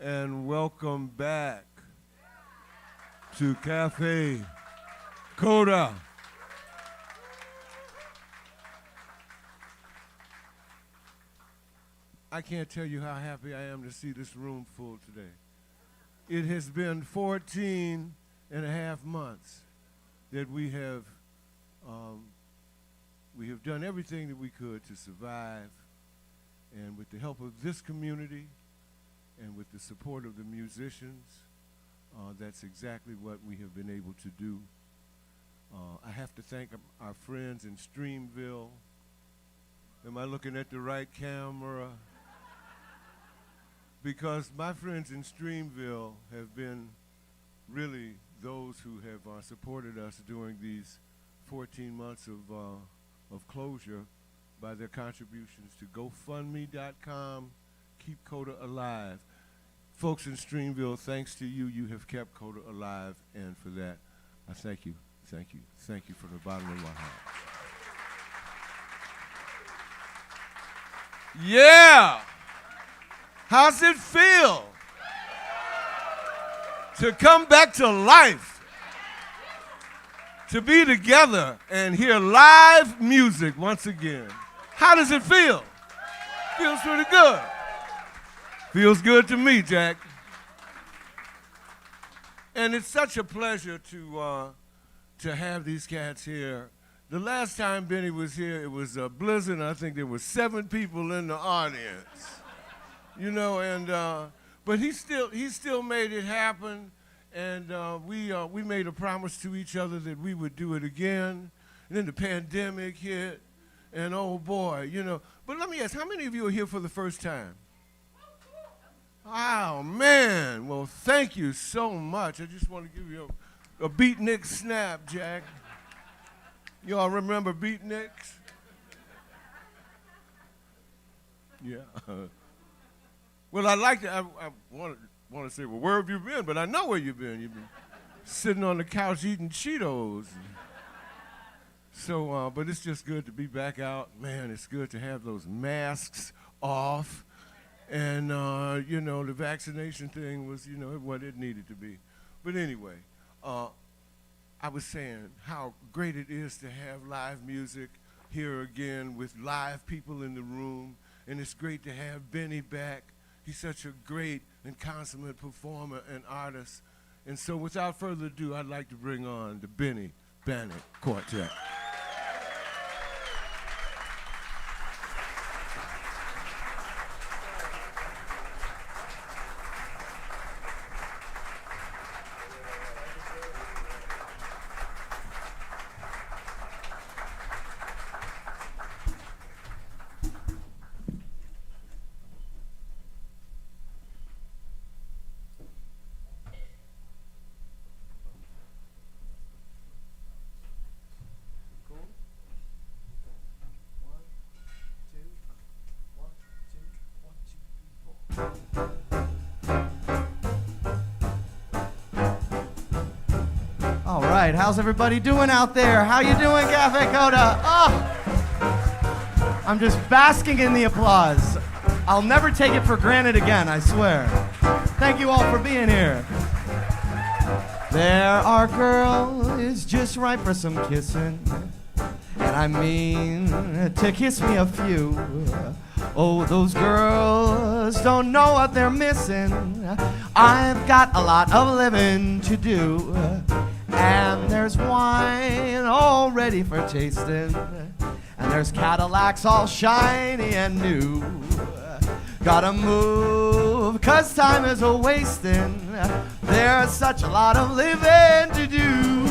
and welcome back to Cafe Coda. I can't tell you how happy I am to see this room full today. It has been 14 and a half months that we have done everything that we could to survive, and with the help of this community and with the support of the musicians, that's exactly what we have been able to do. I have to thank our friends in Streamville. Am I looking at the right camera? Because my friends in Streamville have been really those who have supported us during these 14 months of closure by their contributions to GoFundMe.com, Keep Coda Alive. Folks in Streamville, thanks to you, you have kept Coda alive, and for that, I thank you, thank you, thank you from the bottom of my heart. Yeah! How's it feel to come back to life, to be together and hear live music once again? How does it feel? Feels pretty good. Feels good to me, Jack. And it's such a pleasure to have these cats here. The last time Benny was here, it was a blizzard, and I think there were 7 people in the audience. You know, and but he still made it happen, and we made a promise to each other that we would do it again. And then the pandemic hit, and oh boy, you know. But let me ask, how many of you are here for the first time? Oh man, well thank you so much. I just want to give you a Beatnik snap, Jack. You all remember Beatniks? Yeah. Well, I want to say, well, where have you been? But I know where you've been. You've been sitting on the couch eating Cheetos. So, but it's just good to be back out. Man, it's good to have those masks off. And, you know, the vaccination thing was, you know, what it needed to be. But anyway, I was saying how great it is to have live music here again with live people in the room. And it's great to have Benny back. He's such a great and consummate performer and artist. And so without further ado, I'd like to bring on the Benny Benack Quartet. All right, how's everybody doing out there? How you doing, Cafe Coda? Oh, I'm just basking in the applause. I'll never take it for granted again, I swear. Thank you all for being here. There, our girl is just right for some kissing, and I mean to kiss me a few. Oh, those girls don't know what they're missing. I've got a lot of living to do. And there's wine all ready for tasting, and there's Cadillacs all shiny and new. Gotta move, 'cause time is a-wasting. There's such a lot of living to do.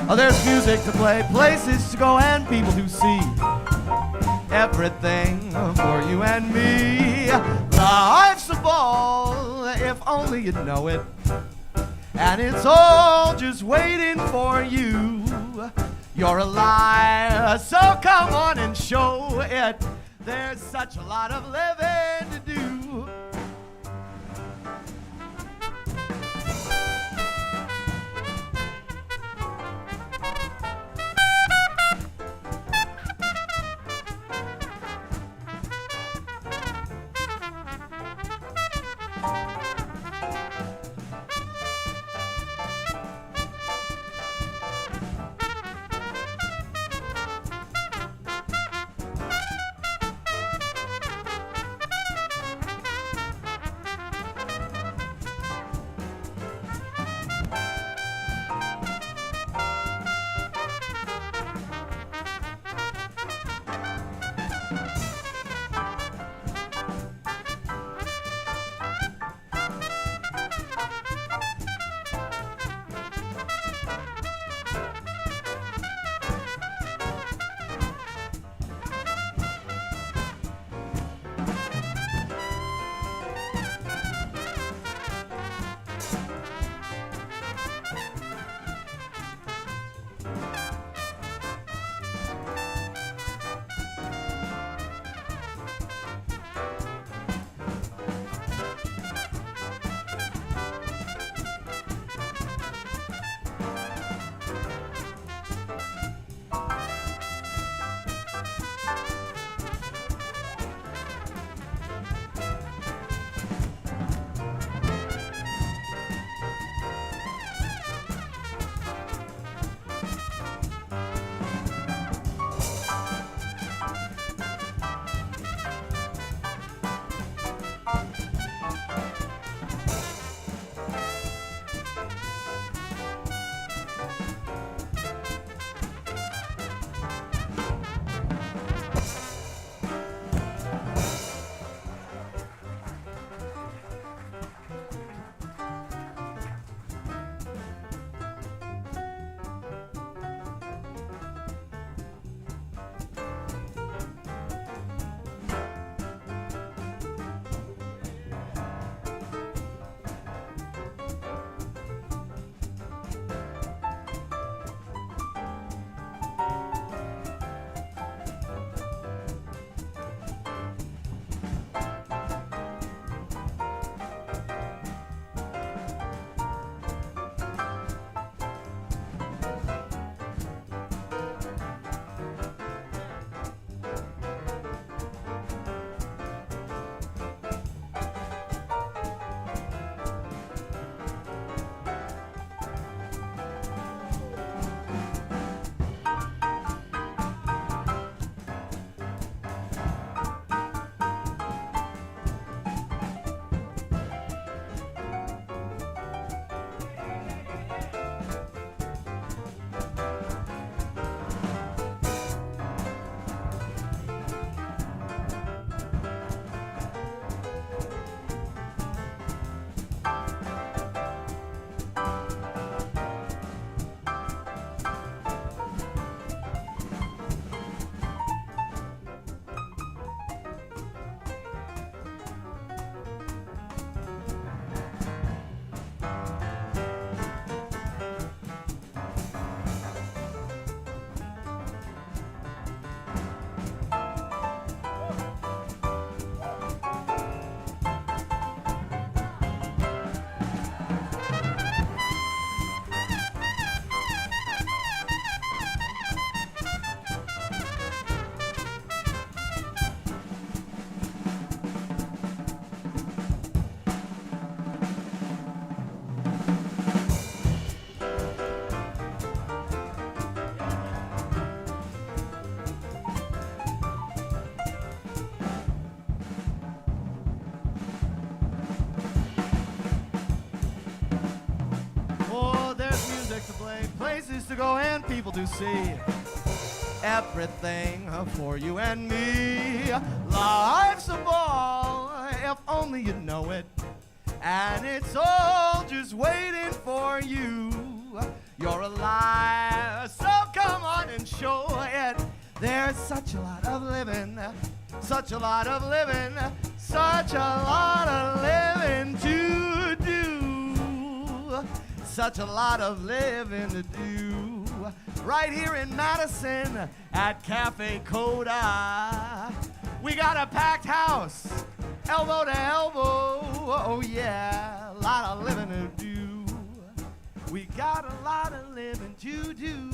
Oh, there's music to play, places to go, and people to see. Everything for you and me. Life's a ball, if only you'd know it. And it's all just waiting for you. You're alive, so come on and show it. There's such a lot of living to do. to go and people to see. Everything for you and me. Life's a ball, if only you know it. And it's all just waiting for you. You're alive, so come on and show it. There's such a lot of living, such a lot of living, such a lot of living to do. Such a lot of living to do. Right here in Madison at Cafe Coda. We got a packed house, elbow to elbow. Oh yeah, a lot of living to do. We got a lot of living to do.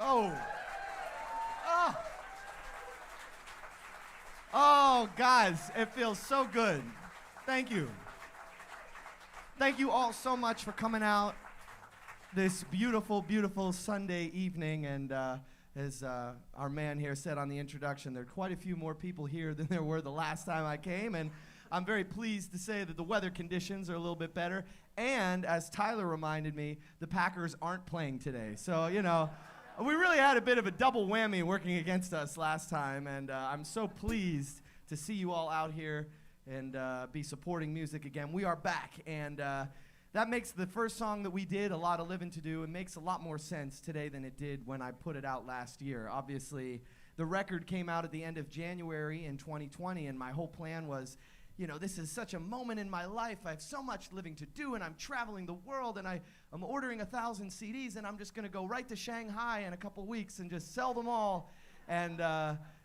Oh. Oh, guys, it feels so good. Thank you. Thank you all so much for coming out this beautiful, beautiful Sunday evening. And as our man here said on the introduction, there are quite a few more people here than there were the last time I came. And I'm very pleased to say that the weather conditions are a little bit better. And as Tyler reminded me, the Packers aren't playing today. So, you know, we really had a bit of a double whammy working against us last time. And I'm so pleased to see you all out here and be supporting music again. We are back. And that makes the first song that we did, A Lot of Living to Do, it makes a lot more sense today than it did when I put it out last year. Obviously, the record came out at the end of January in 2020, and my whole plan was, you know, this is such a moment in my life. I have so much living to do, and I'm traveling the world, and I'm ordering 1,000 CDs, and I'm just going to go right to Shanghai in a couple weeks and just sell them all. And,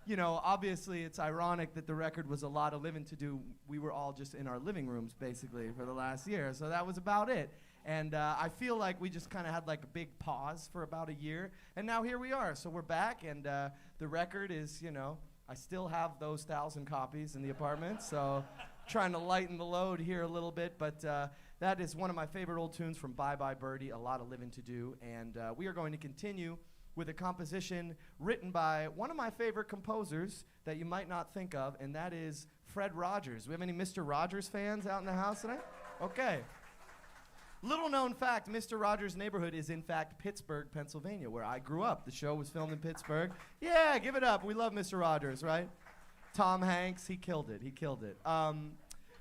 you know, obviously it's ironic that the record was A Lot of Living to Do. We were all just in our living rooms, basically, for the last year. So that was about it. And I feel like we just kind of had like a big pause for about a year. And now here we are. So we're back, and the record is, you know, I still have those 1,000 copies in the apartment. So trying to lighten the load here a little bit. But that is one of my favorite old tunes from Bye Bye Birdie, A Lot of Living to Do. And we are going to continue with a composition written by one of my favorite composers that you might not think of, and that is Fred Rogers. Do we have any Mr. Rogers fans out in the house tonight? Okay. Little known fact, Mr. Rogers' neighborhood is in fact Pittsburgh, Pennsylvania, where I grew up. The show was filmed in Pittsburgh. Yeah, give it up. We love Mr. Rogers, right? Tom Hanks, he killed it. He killed it.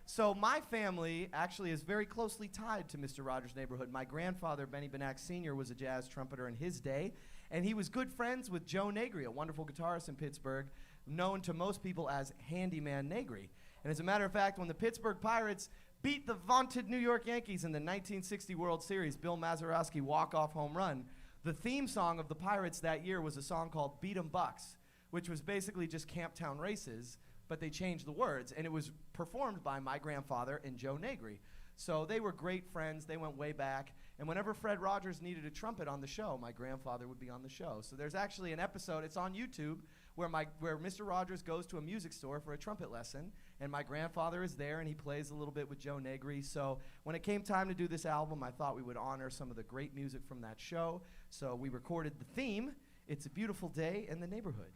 So my family actually is very closely tied to Mr. Rogers' neighborhood. My grandfather, Benny Benack III, was a jazz trumpeter in his day, and he was good friends with Joe Negri, a wonderful guitarist in Pittsburgh, known to most people as Handyman Negri. And as a matter of fact, when the Pittsburgh Pirates beat the vaunted New York Yankees in the 1960 World Series, Bill Mazeroski walk-off home run, the theme song of the Pirates that year was a song called Beat 'em Bucks, which was basically just Camptown races, but they changed the words, and it was performed by my grandfather and Joe Negri. So they were great friends. They went way back. And whenever Fred Rogers needed a trumpet on the show, my grandfather would be on the show. So there's actually an episode, it's on YouTube, where Mr. Rogers goes to a music store for a trumpet lesson, and my grandfather is there, and he plays a little bit with Joe Negri. So when it came time to do this album, I thought we would honor some of the great music from that show. So we recorded the theme, It's a Beautiful Day in the Neighborhood.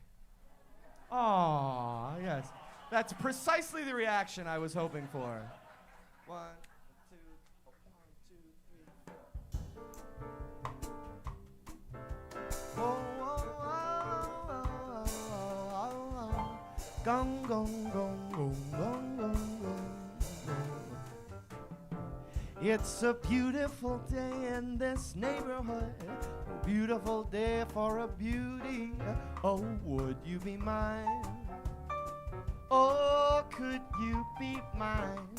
Aw, yes. That's precisely the reaction I was hoping for. One, two, 1, 2, 3, 4. Oh, oh, oh, oh, oh, oh. Gong, gong, gong, gong, gong, gong, gong. It's a beautiful day in this neighborhood, a beautiful day for a beauty. Oh, would you be mine? Oh, could you be mine?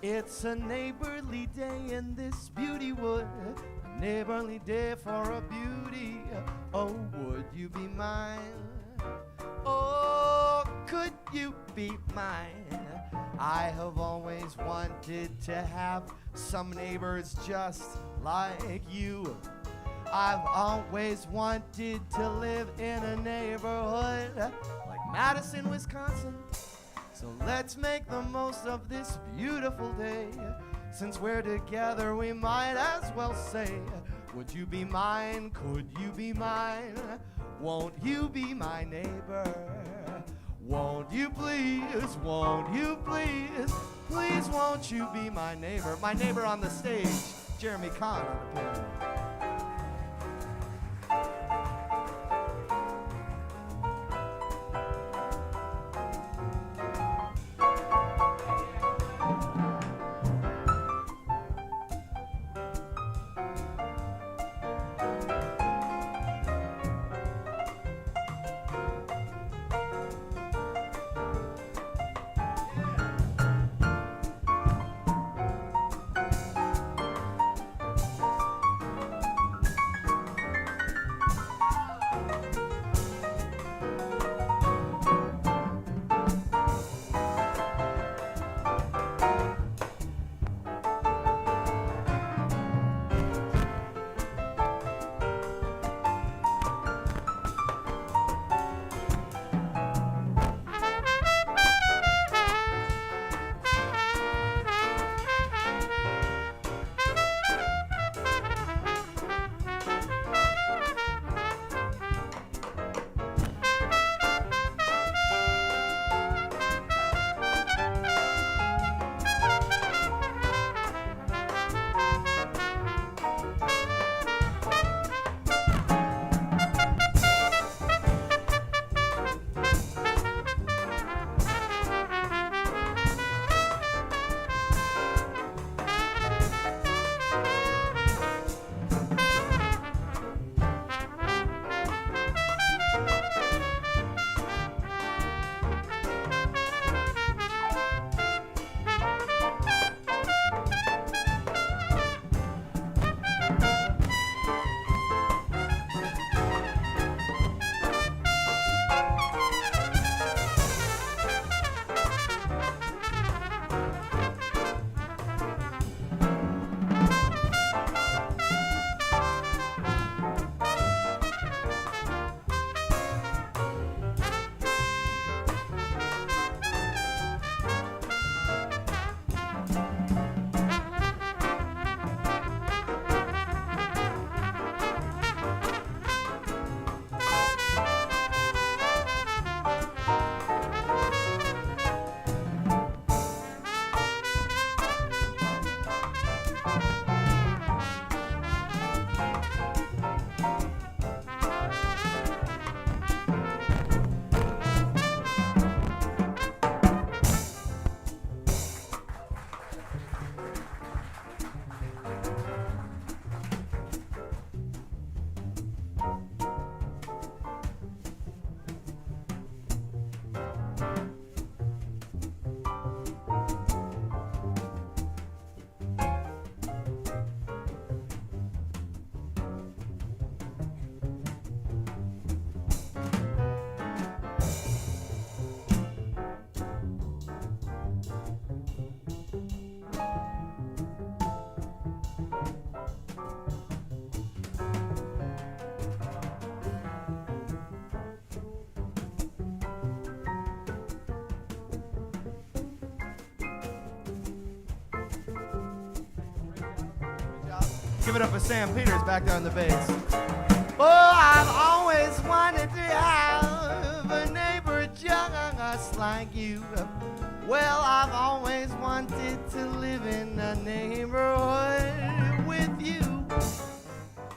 It's a neighborly day in this beauty wood, a neighborly day for a beauty. Oh, would you be mine? Oh, could you be mine? I have always wanted to have some neighbors just like you. I've always wanted to live in a neighborhood like Madison, Wisconsin. So let's make the most of this beautiful day. Since we're together, we might as well say, would you be mine? Could you be mine? Won't you be my neighbor? Won't you please, please won't you be my neighbor? My neighbor on the stage, Jeremy Kahn on the piano. Give it up for Sam Peters back there on the bass. Oh, I've always wanted to have a neighbor just like you. Well, I've always wanted to live in a neighborhood with you.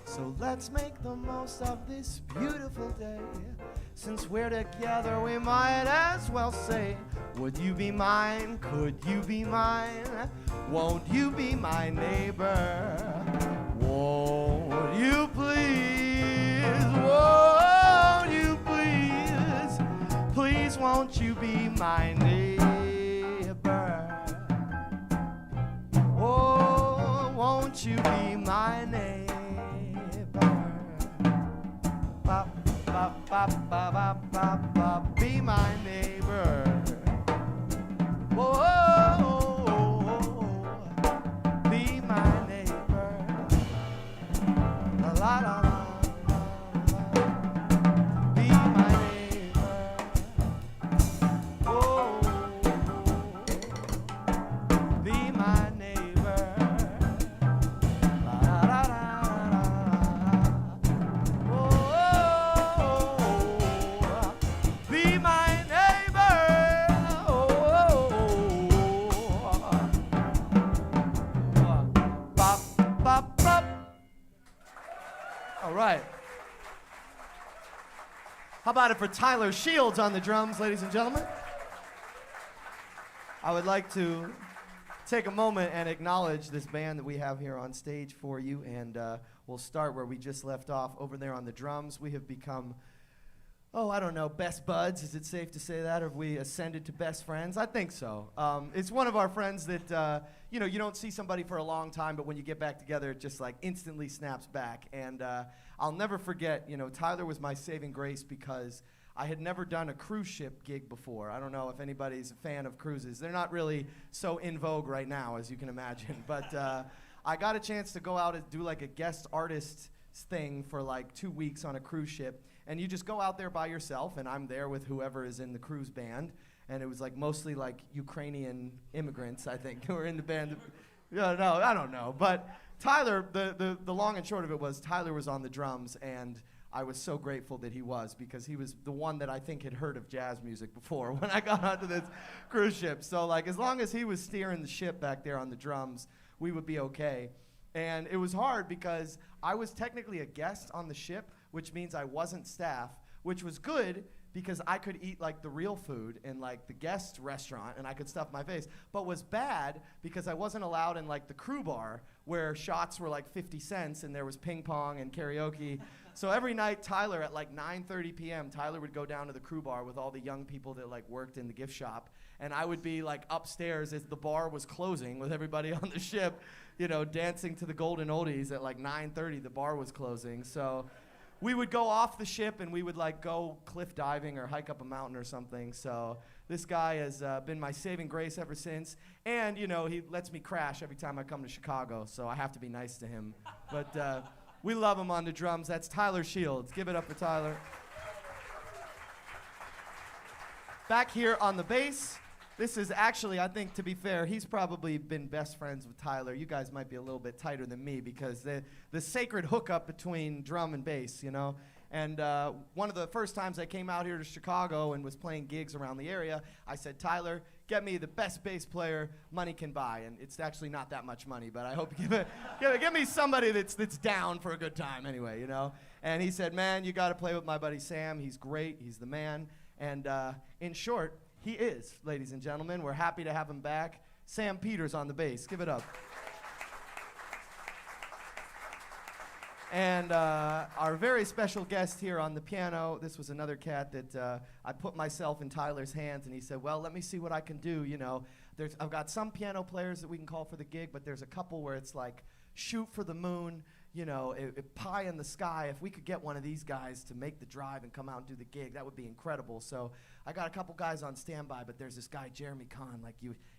So let's make the most of this beautiful day. Since we're together, we might as well say, would you be mine? Could you be mine? Won't you be my neighbor? Won't you please? Won't you please? Please won't you be my neighbor? Oh, won't you be my neighbor? Ba, ba, ba, ba, ba, ba, ba, be my neighbor. Whoa. La, la, la, be my neighbor. Oh, be my neighbor. La, la, la, right. How about it for Tyler Shields on the drums, ladies and gentlemen? I would like to take a moment and acknowledge this band that we have here on stage for you, and we'll start where we just left off over there on the drums. We have become, I don't know, best buds. Is it safe to say that? Or have we ascended to best friends? I think so. It's one of our friends that, you don't see somebody for a long time, but when you get back together, it just like instantly snaps back. And I'll never forget, Tyler was my saving grace because I had never done a cruise ship gig before. I don't know if anybody's a fan of cruises. They're not really so in vogue right now, as you can imagine. But I got a chance to go out and do like a guest artist thing for like 2 weeks on a cruise ship. And you just go out there by yourself, and I'm there with whoever is in the cruise band. And it was like mostly like Ukrainian immigrants, I think, who were in the band. No, I don't know. But Tyler, the long and short of it was Tyler was on the drums, and I was so grateful that he was, because he was the one that I think had heard of jazz music before when I got onto this cruise ship. So like as long as he was steering the ship back there on the drums, we would be okay. And it was hard because I was technically a guest on the ship, which means I wasn't staff, which was good because I could eat like the real food in like the guest restaurant and I could stuff my face, but was bad because I wasn't allowed in like the crew bar where shots were like 50 cents and there was ping pong and karaoke. So every night, Tyler, at like 9:30 p.m., Tyler would go down to the crew bar with all the young people that like worked in the gift shop, and I would be like upstairs as the bar was closing with everybody on the ship, dancing to the golden oldies at like 9:30. The bar was closing, so we would go off the ship and we would like go cliff diving or hike up a mountain or something. So this guy has been my saving grace ever since. And, he lets me crash every time I come to Chicago, so I have to be nice to him. But we love him on the drums. That's Tyler Shields. Give it up for Tyler. Back here on the bass, this is actually, I think, to be fair, he's probably been best friends with Tyler. You guys might be a little bit tighter than me because the sacred hookup between drum and bass, And one of the first times I came out here to Chicago and was playing gigs around the area, I said, Tyler, get me the best bass player money can buy. And it's actually not that much money, but I hope you give me somebody that's down for a good time anyway, And he said, man, you got to play with my buddy Sam. He's great. He's the man. And in short, he is, ladies and gentlemen. We're happy to have him back. Sam Peters on the bass. Give it up. And our very special guest here on the piano, this was another cat that I put myself in Tyler's hands, and he said, well, let me see what I can do, I've got some piano players that we can call for the gig, but there's a couple where it's like, shoot for the moon, pie in the sky. If we could get one of these guys to make the drive and come out and do the gig, that would be incredible. So I got a couple guys on standby, but there's this guy, Jeremy Kahn,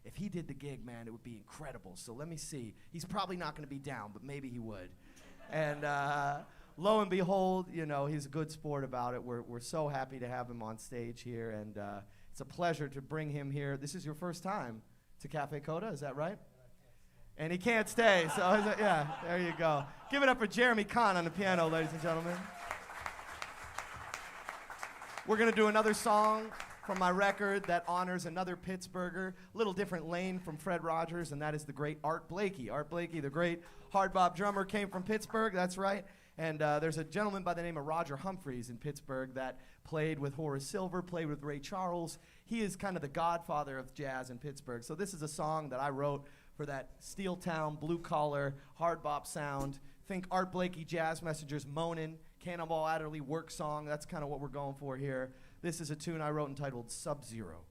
if he did the gig, man, it would be incredible. So let me see. He's probably not going to be down, but maybe he would. And lo and behold, he's a good sport about it. We're so happy to have him on stage here, and it's a pleasure to bring him here. This is your first time to Cafe Coda, is that right? And he can't stay, so yeah, there you go. Give it up for Jeremy Kahn on the piano, ladies and gentlemen. We're going to do another song from my record that honors another Pittsburgher, a little different lane from Fred Rogers, and that is the great Art Blakey. Art Blakey, the great hard bop drummer, came from Pittsburgh, that's right. And there's a gentleman by the name of Roger Humphreys in Pittsburgh that played with Horace Silver, played with Ray Charles. He is kind of the godfather of jazz in Pittsburgh. So this is a song that I wrote for that steel town, blue-collar, hard bop sound. Think Art Blakey, Jazz Messengers, Moanin', Cannonball Adderley, Work Song. That's kind of what we're going for here. This is a tune I wrote entitled Sub-Zero.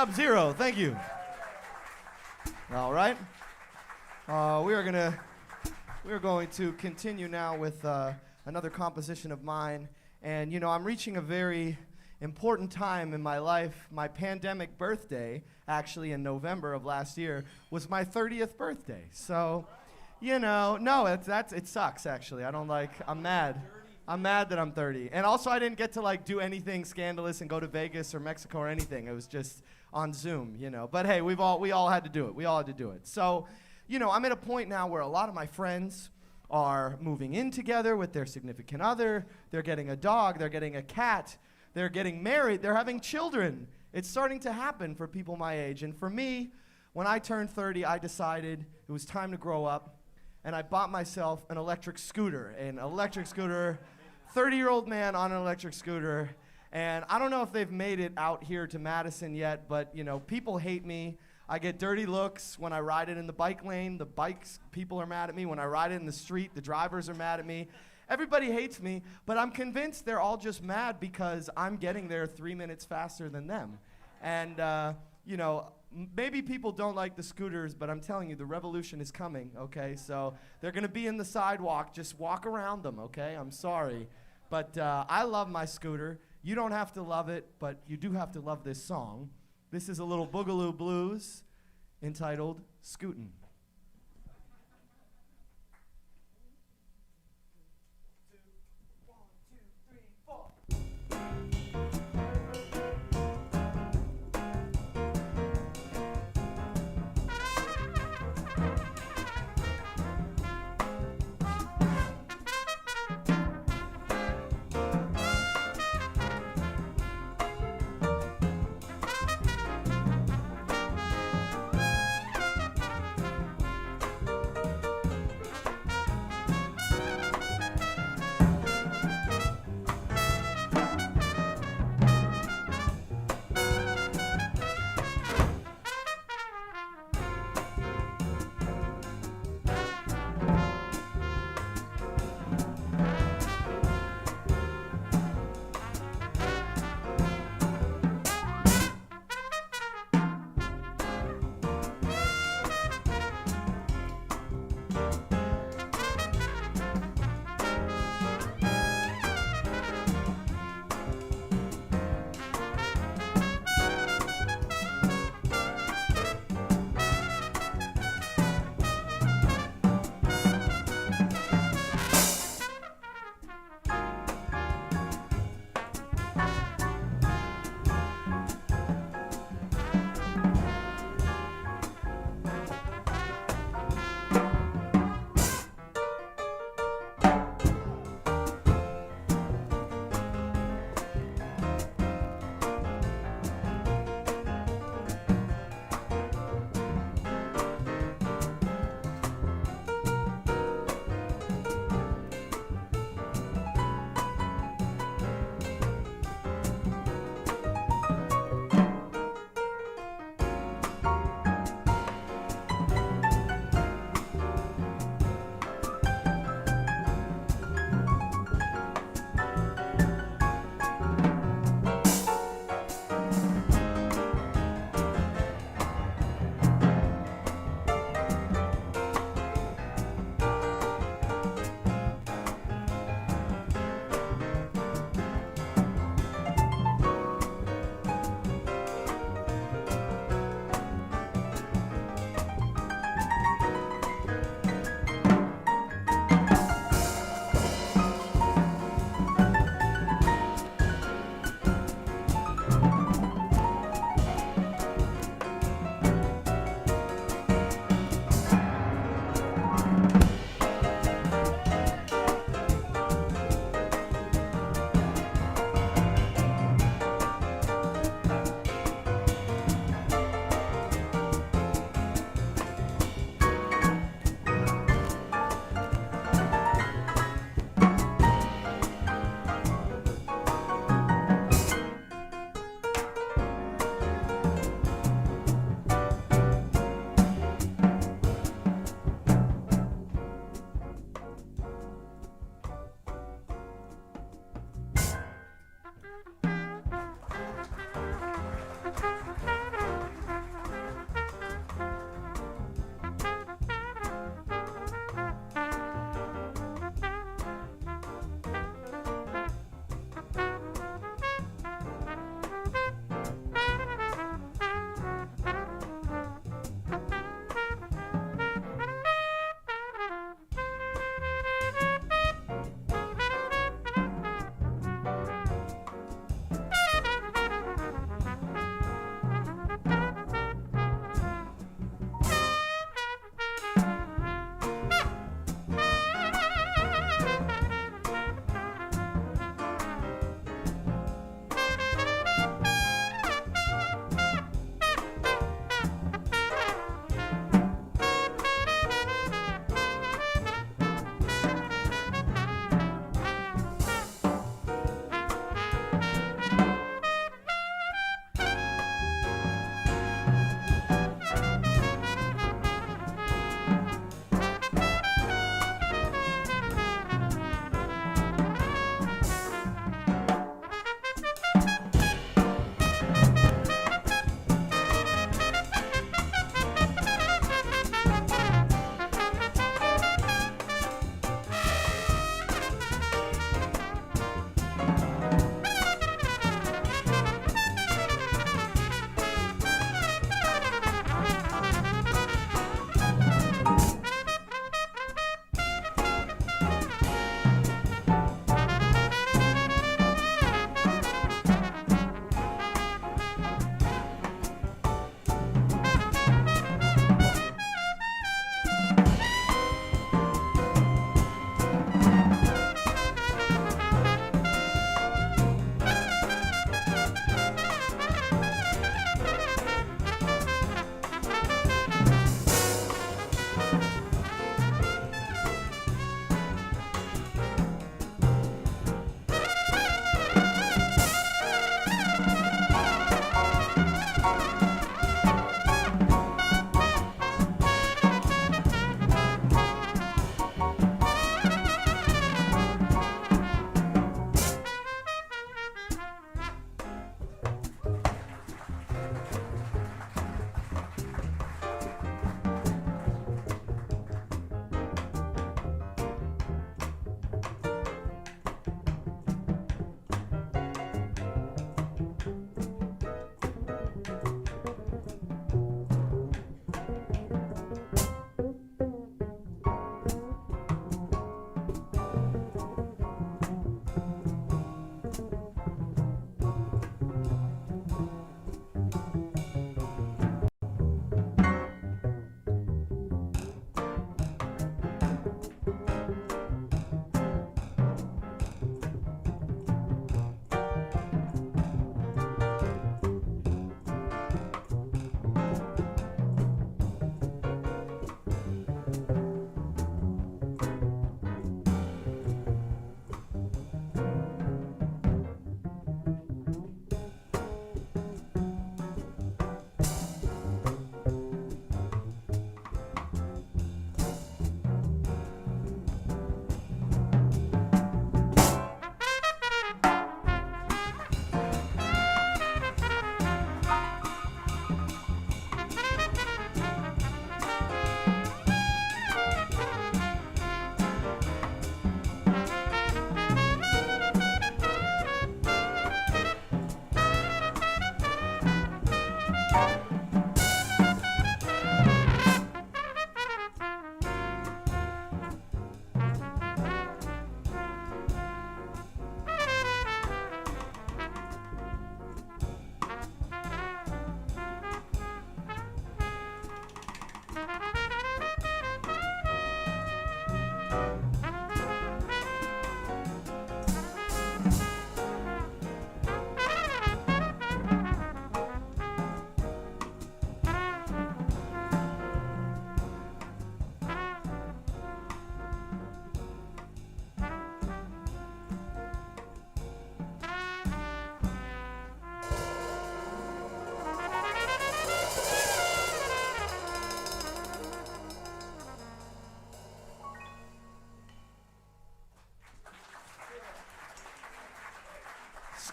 Sub-Zero, thank you. All right. We are going to continue now with another composition of mine. And, you know, I'm reaching a very important time in my life. My pandemic birthday, actually in November of last year, was my 30th birthday. So, you know, no, it sucks, actually. I'm mad. I'm mad that I'm 30. And also, I didn't get to, like, do anything scandalous and go to Vegas or Mexico or anything. It was just on Zoom, you know. But hey, we all had to do it. We all had to do it. So, you know, I'm at a point now where a lot of my friends are moving in together with their significant other. They're getting a dog. They're getting a cat. They're getting married. They're having children. It's starting to happen for people my age. And for me, when I turned 30, I decided it was time to grow up. And I bought myself an electric scooter. 30-year-old man on an electric scooter. And I don't know if they've made it out here to Madison yet, but, you know, people hate me. I get dirty looks when I ride it in the bike lane. The bikes, people are mad at me. When I ride it in the street, the drivers are mad at me. Everybody hates me, but I'm convinced they're all just mad because I'm getting there 3 minutes faster than them. And, you know, maybe people don't like the scooters, but I'm telling you, the revolution is coming, okay? So they're going to be in the sidewalk. Just walk around them, okay? I'm sorry. But I love my scooter. You don't have to love it, but you do have to love this song. This is a little boogaloo blues entitled Scootin'.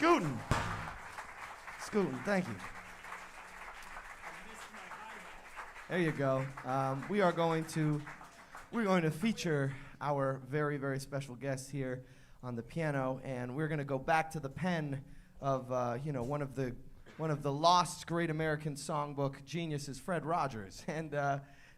Scootin'. Scootin', thank you. There you go. We're going to feature our very, very special guest here on the piano, and we're going to go back to the pen of one of the lost great American songbook geniuses, Fred Rogers. And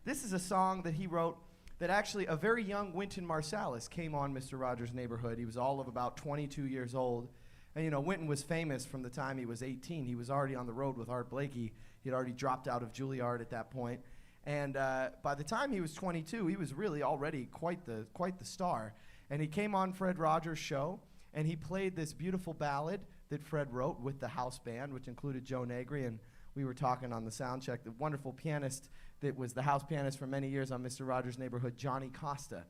this is a song that he wrote that actually a very young Wynton Marsalis came on Mr. Rogers' neighborhood. He was all of about 22 years old. And Wynton was famous from the time he was 18. He was already on the road with Art Blakey. He had already dropped out of Juilliard at that point. And by the time he was 22, he was really already quite the star. And he came on Fred Rogers' show, and he played this beautiful ballad that Fred wrote with the house band, which included Joe Negri, and we were talking on the sound check, the wonderful pianist that was the house pianist for many years on Mr. Rogers' neighborhood, Johnny Costa.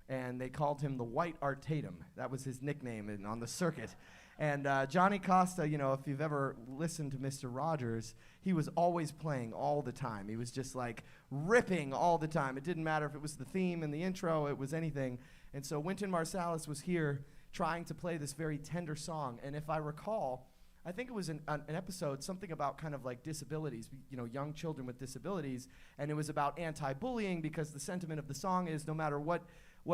And they called him the White Art Tatum. That was his nickname on the circuit. And Johnny Costa, if you've ever listened to Mr. Rogers, he was always playing all the time. He was just like ripping all the time. It didn't matter if it was the theme in the intro, it was anything. And so Wynton Marsalis was here trying to play this very tender song. And if I recall, I think it was an episode, something about kind of like disabilities, young children with disabilities. And it was about anti-bullying, because the sentiment of the song is, no matter what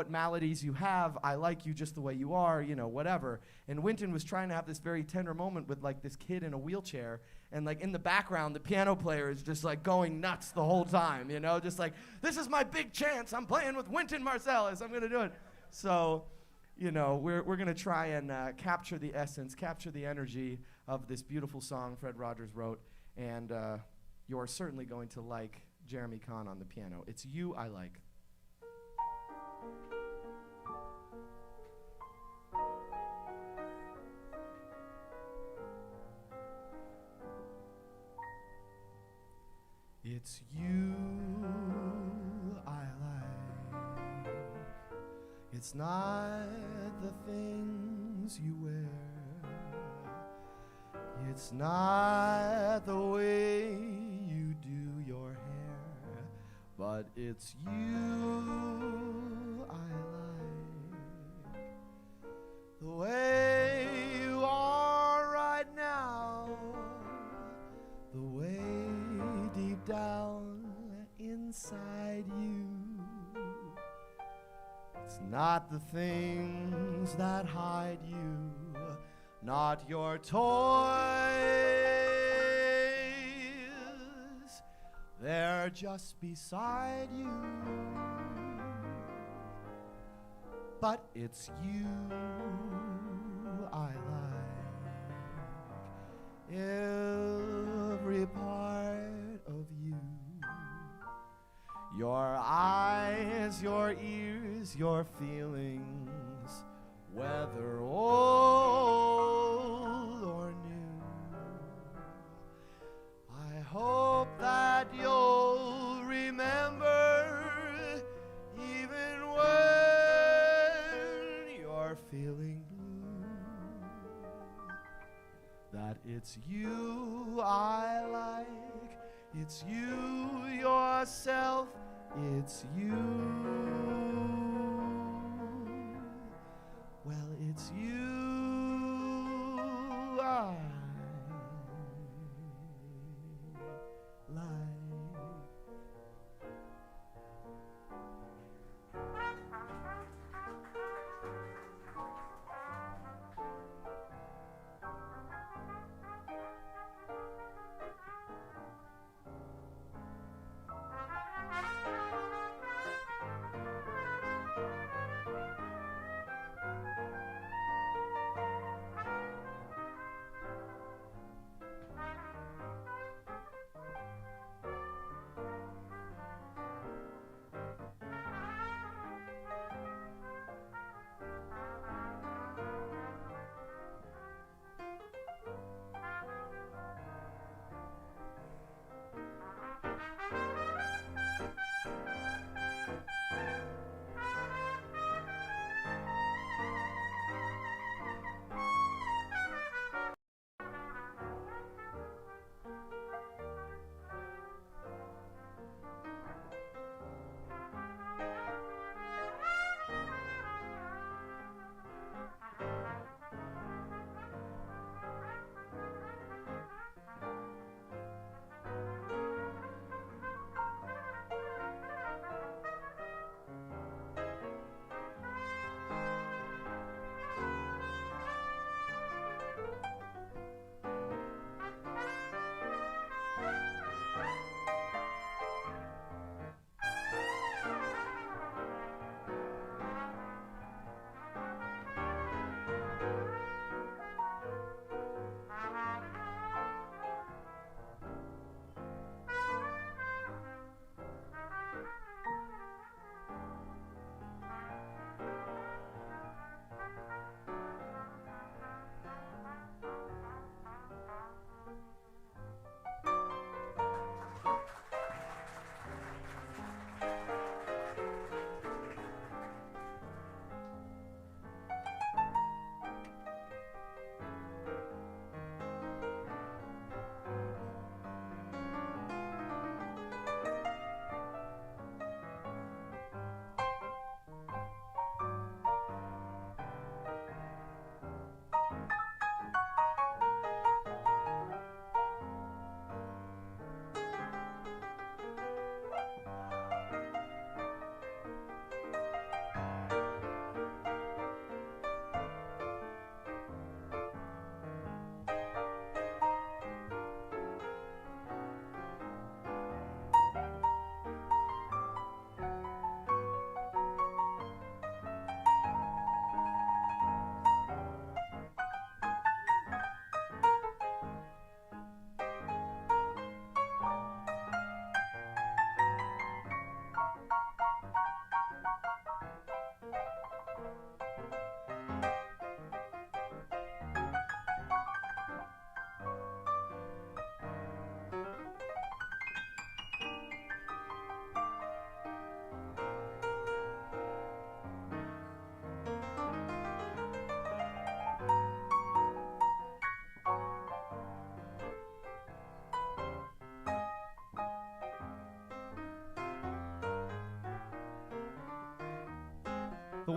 maladies you have, I like you just the way you are, whatever. And Wynton was trying to have this very tender moment with like this kid in a wheelchair, and like in the background, the piano player is just like going nuts the whole time, just like, this is my big chance, I'm playing with Wynton Marsalis, I'm gonna do it. So, we're gonna try and capture the essence, capture the energy of this beautiful song Fred Rogers wrote, and you're certainly going to like Jeremy Kahn on the piano. It's You I Like. It's you I like. It's not the things you wear. It's not the way you do your hair. But it's you I like. The way you are right now. The way deep down inside you. It's not the things that hide you, not your toys. They're just beside you. But it's you I like. Every part of you. Your eyes, your ears, your feelings, whether old or new. I hope that you'll remember, even when you're feeling blue, that it's you I like. It's you yourself, it's you. Well, it's you I like.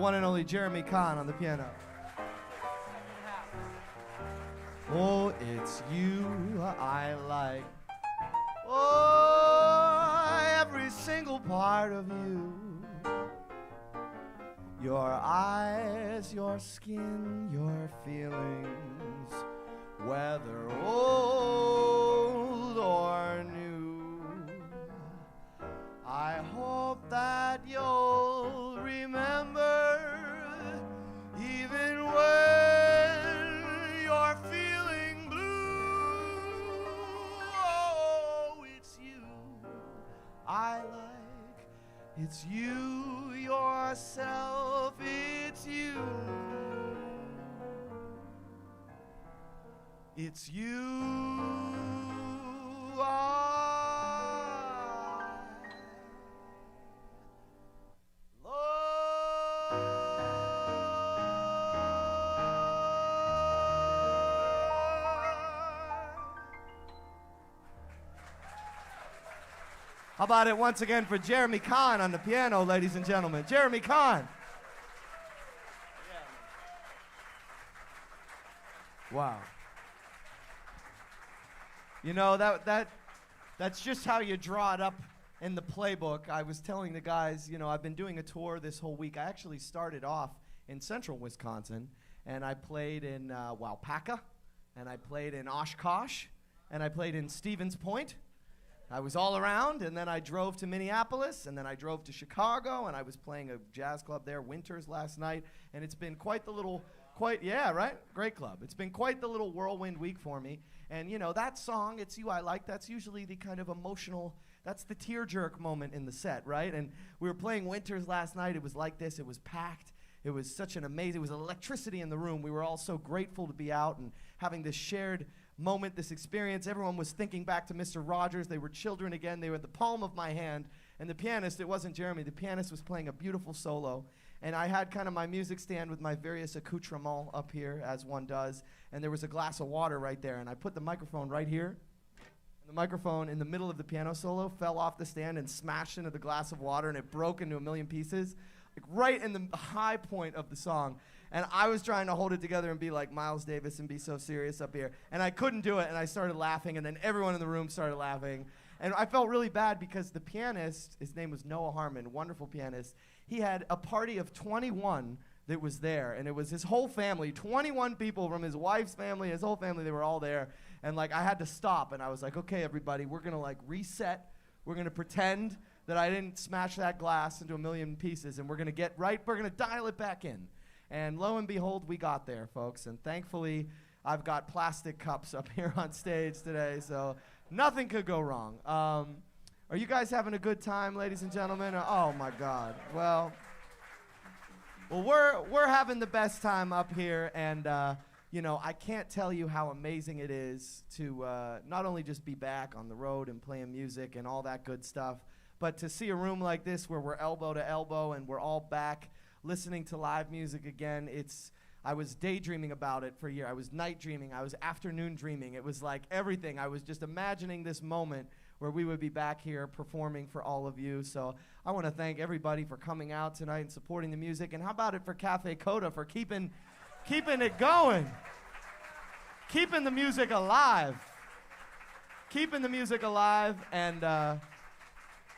one and only Jeremy Kahn on the piano. Oh, it's you I like. Oh, every single part of you. Your eyes, your skin, your feelings, whether old or new. I hope that you'll remember, even when you're feeling blue. Oh, it's you I like. It's you, yourself, it's you. It's you I love. How about it once again for Jeremy Kahn on the piano, ladies and gentlemen. Jeremy Kahn. Wow. You know, that's just how you draw it up in the playbook. I was telling the guys, you know, I've been doing a tour this whole week. I actually started off in central Wisconsin, and I played in Waupaca, and I played in Oshkosh, and I played in Stevens Point. I was all around, and then I drove to Minneapolis, and then I drove to Chicago, and I was playing a jazz club there, Winters, last night, and it's been quite the little, yeah, right? Great club. It's been quite the little whirlwind week for me, and you know, that song, It's You I Like, that's usually the kind of emotional, that's the tear-jerk moment in the set, right? And we were playing Winters last night, it was like this, it was packed, it was such an amazing, it was electricity in the room, we were all so grateful to be out and having this shared moment, this experience. Everyone was thinking back to Mr. Rogers. They were children again. They were at the palm of my hand. And the pianist, it wasn't Jeremy, the pianist was playing a beautiful solo. And I had kind of my music stand with my various accoutrements up here, as one does. And there was a glass of water right there. And I put the microphone right here. And the microphone in the middle of the piano solo fell off the stand and smashed into the glass of water. And it broke into a million pieces, like right in the high point of the song. And I was trying to hold it together and be like Miles Davis and be so serious up here. And I couldn't do it, and I started laughing, and then everyone in the room started laughing. And I felt really bad because the pianist, his name was Noah Harmon, wonderful pianist, he had a party of 21 that was there, and it was his whole family, 21 people from his wife's family, his whole family, they were all there. And like I had to stop, and I was like, okay, everybody, we're gonna like reset. We're gonna pretend that I didn't smash that glass into a million pieces, and we're gonna dial it back in. And lo and behold, we got there, folks. And thankfully, I've got plastic cups up here on stage today, so nothing could go wrong. Are you guys having a good time, ladies and gentlemen? Oh my God. Well, we're having the best time up here, and you know, I can't tell you how amazing it is to not only just be back on the road and playing music and all that good stuff, but to see a room like this where we're elbow to elbow and we're all back listening to live music again. I was daydreaming about it for a year. I was night dreaming. I was afternoon dreaming. It was like everything. I was just imagining this moment where we would be back here performing for all of you. So I want to thank everybody for coming out tonight and supporting the music. And how about it for Cafe Coda for keeping it going, keeping the music alive, and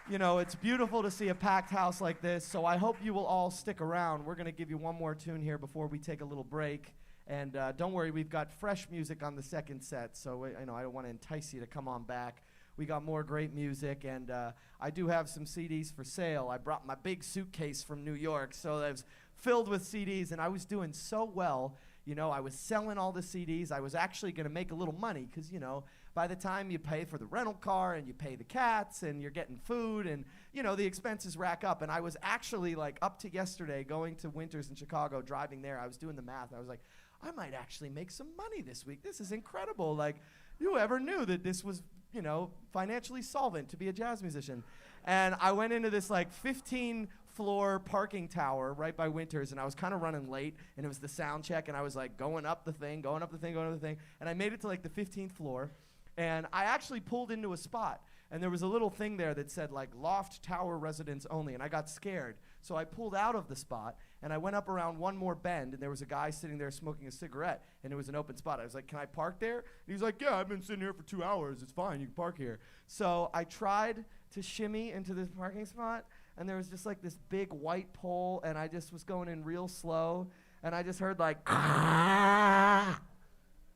you know, it's beautiful to see a packed house like this, so I hope you will all stick around. We're going to give you one more tune here before we take a little break. And don't worry, we've got fresh music on the second set, so I don't want to entice you to come on back. We got more great music, and I do have some CDs for sale. I brought my big suitcase from New York, so it was filled with CDs, and I was doing so well. You know, I was selling all the CDs. I was actually going to make a little money because, you know, by the time you pay for the rental car and you pay the cats and you're getting food and, you know, the expenses rack up. And I was actually, like, up to yesterday going to Winters in Chicago, driving there. I was doing the math. I was like, I might actually make some money this week. This is incredible. Like, whoever knew that this was, you know, financially solvent to be a jazz musician? And I went into this, like, 15-floor parking tower right by Winters, and I was kind of running late, and it was the sound check, and I was like going up the thing, and I made it to like the 15th floor, and I actually pulled into a spot, and there was a little thing there that said like loft tower residents only, and I got scared. So I pulled out of the spot, and I went up around one more bend, and there was a guy sitting there smoking a cigarette, and it was an open spot. I was like, can I park there? And he's like, yeah, I've been sitting here for 2 hours. It's fine. You can park here. So I tried to shimmy into this parking spot, and there was just like this big white pole, and I just was going in real slow, and I just heard like, and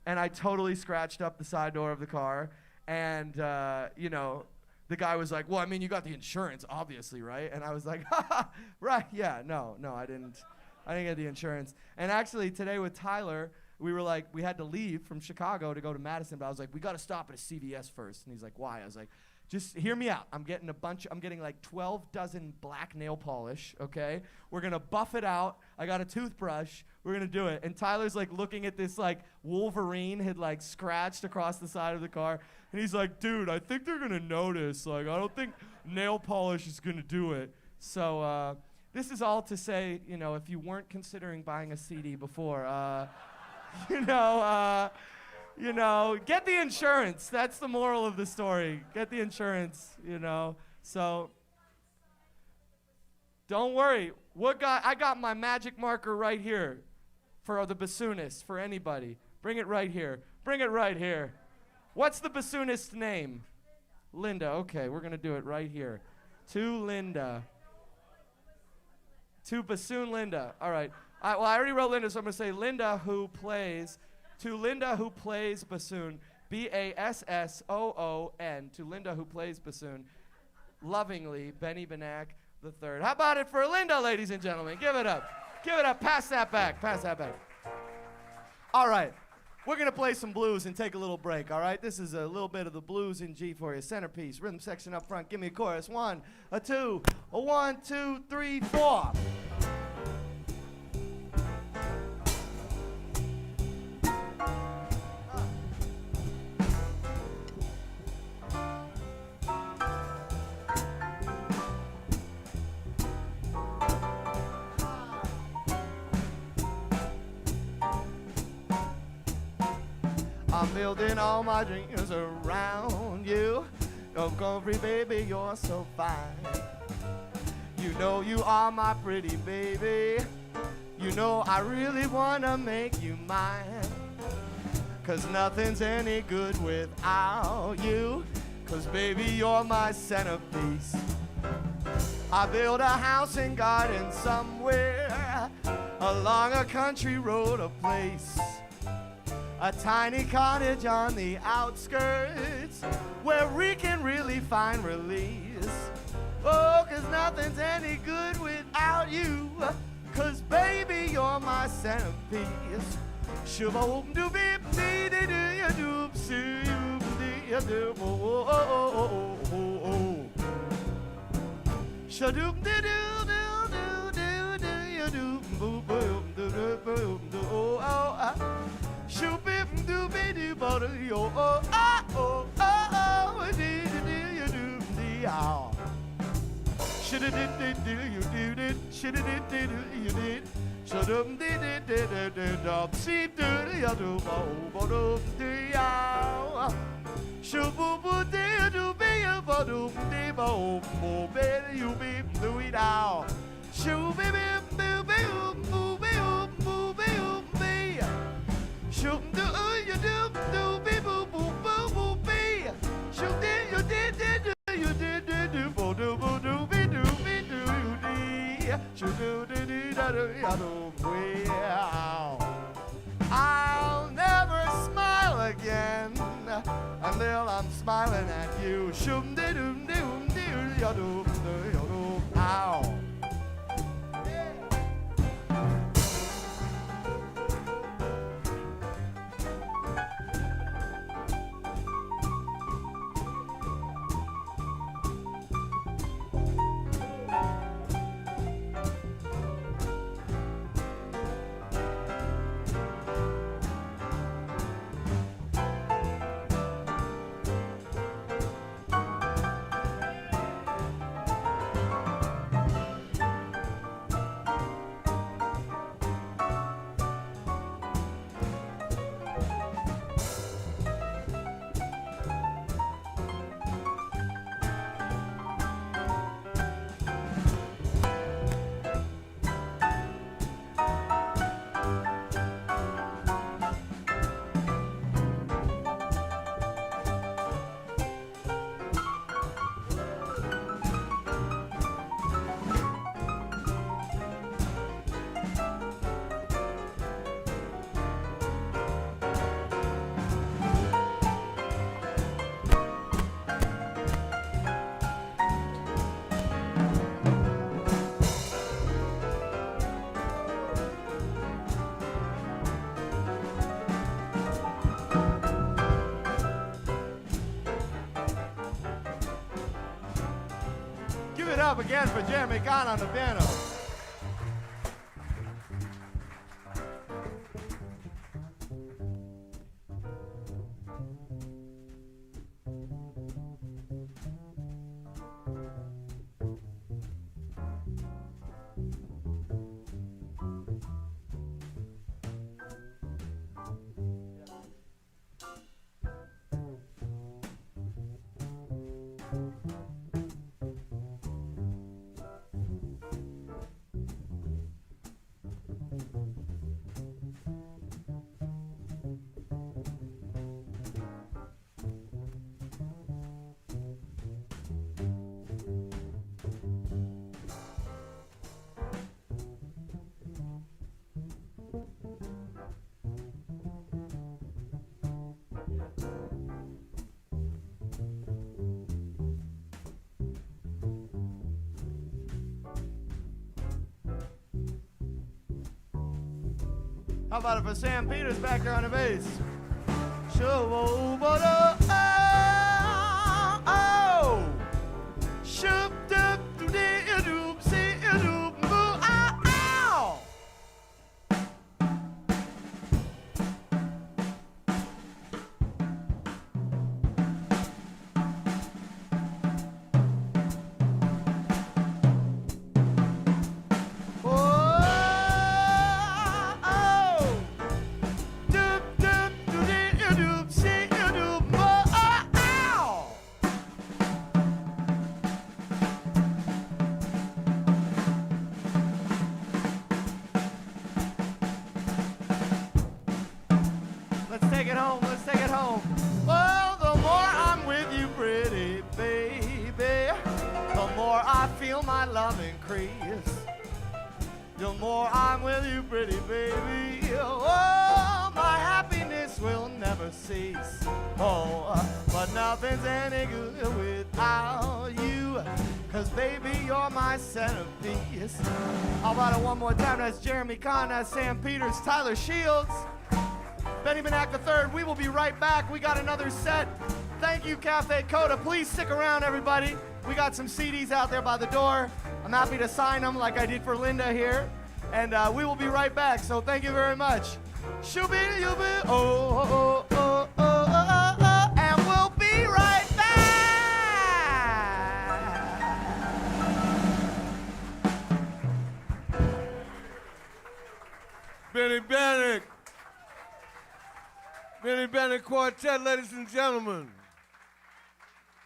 I totally scratched up the side door of the car, and, you know, the guy was like, well, I mean, you got the insurance, obviously, right? And I was like, right, yeah, no, I didn't get the insurance. And actually, today with Tyler, we were like, we had to leave from Chicago to go to Madison, but I was like, we got to stop at a CVS first. And he's like, why? I was like, just hear me out. I'm getting like 12 dozen black nail polish, okay? We're gonna buff it out. I got a toothbrush. We're gonna do it. And Tyler's like looking at this like Wolverine had like scratched across the side of the car. And he's like, dude, I think they're gonna notice. Like, I don't think nail polish is gonna do it. So this is all to say, you know, if you weren't considering buying a CD before, you know, get the insurance. That's the moral of the story. Get the insurance, you know. So don't worry. I got my magic marker right here for the bassoonist, for anybody. Bring it right here. Bring it right here. What's the bassoonist's name? Linda. Okay, we're going to do it right here. To Linda. To bassoon Linda. All right. I already wrote Linda, so I'm going to say Linda who plays... To Linda who plays bassoon, Bassoon, to Linda who plays bassoon, lovingly, Benny Benack III. How about it for Linda, ladies and gentlemen? Give it up. Give it up. Pass that back. Pass that back. All right. We're going to play some blues and take a little break, all right? This is a little bit of the blues in G for you. Centerpiece, rhythm section up front. Give me a chorus. 1, a 2, a 1, 2, 3, 4. I'm building all my dreams around you. Oh, Comfrey, baby, you're so fine. You know you are my pretty baby. You know I really wanna make you mine. 'Cause nothing's any good without you. 'Cause baby, you're my centerpiece. I built a house and garden somewhere along a country road, a place. A tiny cottage on the outskirts where we can really find release. Oh, 'cause nothing's any good without you. 'Cause baby, you're my centerpiece. I'll never smile again until I'm smiling at you. Ow. up again for Jeremy Kahn on the piano. How about it for Sam Peters back there on the bass? Show, but oh, shoop, doop, dee, doop, see, doop, boo, ow. Let's take it home. Well, the more I'm with you, pretty baby, the more I feel my love increase. The more I'm with you, pretty baby, oh, my happiness will never cease. Oh, but nothing's any good without you, 'cause baby, you're my centerpiece. How about it one more time? That's Jeremy Kahn, that's Sam Peters, Tyler Shields, Benny Benack III. We will be right back. We got another set. Thank you, Cafe Coda. Please stick around, everybody. We got some CDs out there by the door. I'm happy to sign them like I did for Linda here. And we will be right back. So thank you very much. Shooby, yooby, oh, oh, oh, oh, oh, oh, and we'll be right back. Benny Benack. Benny Benack Quartet, ladies and gentlemen.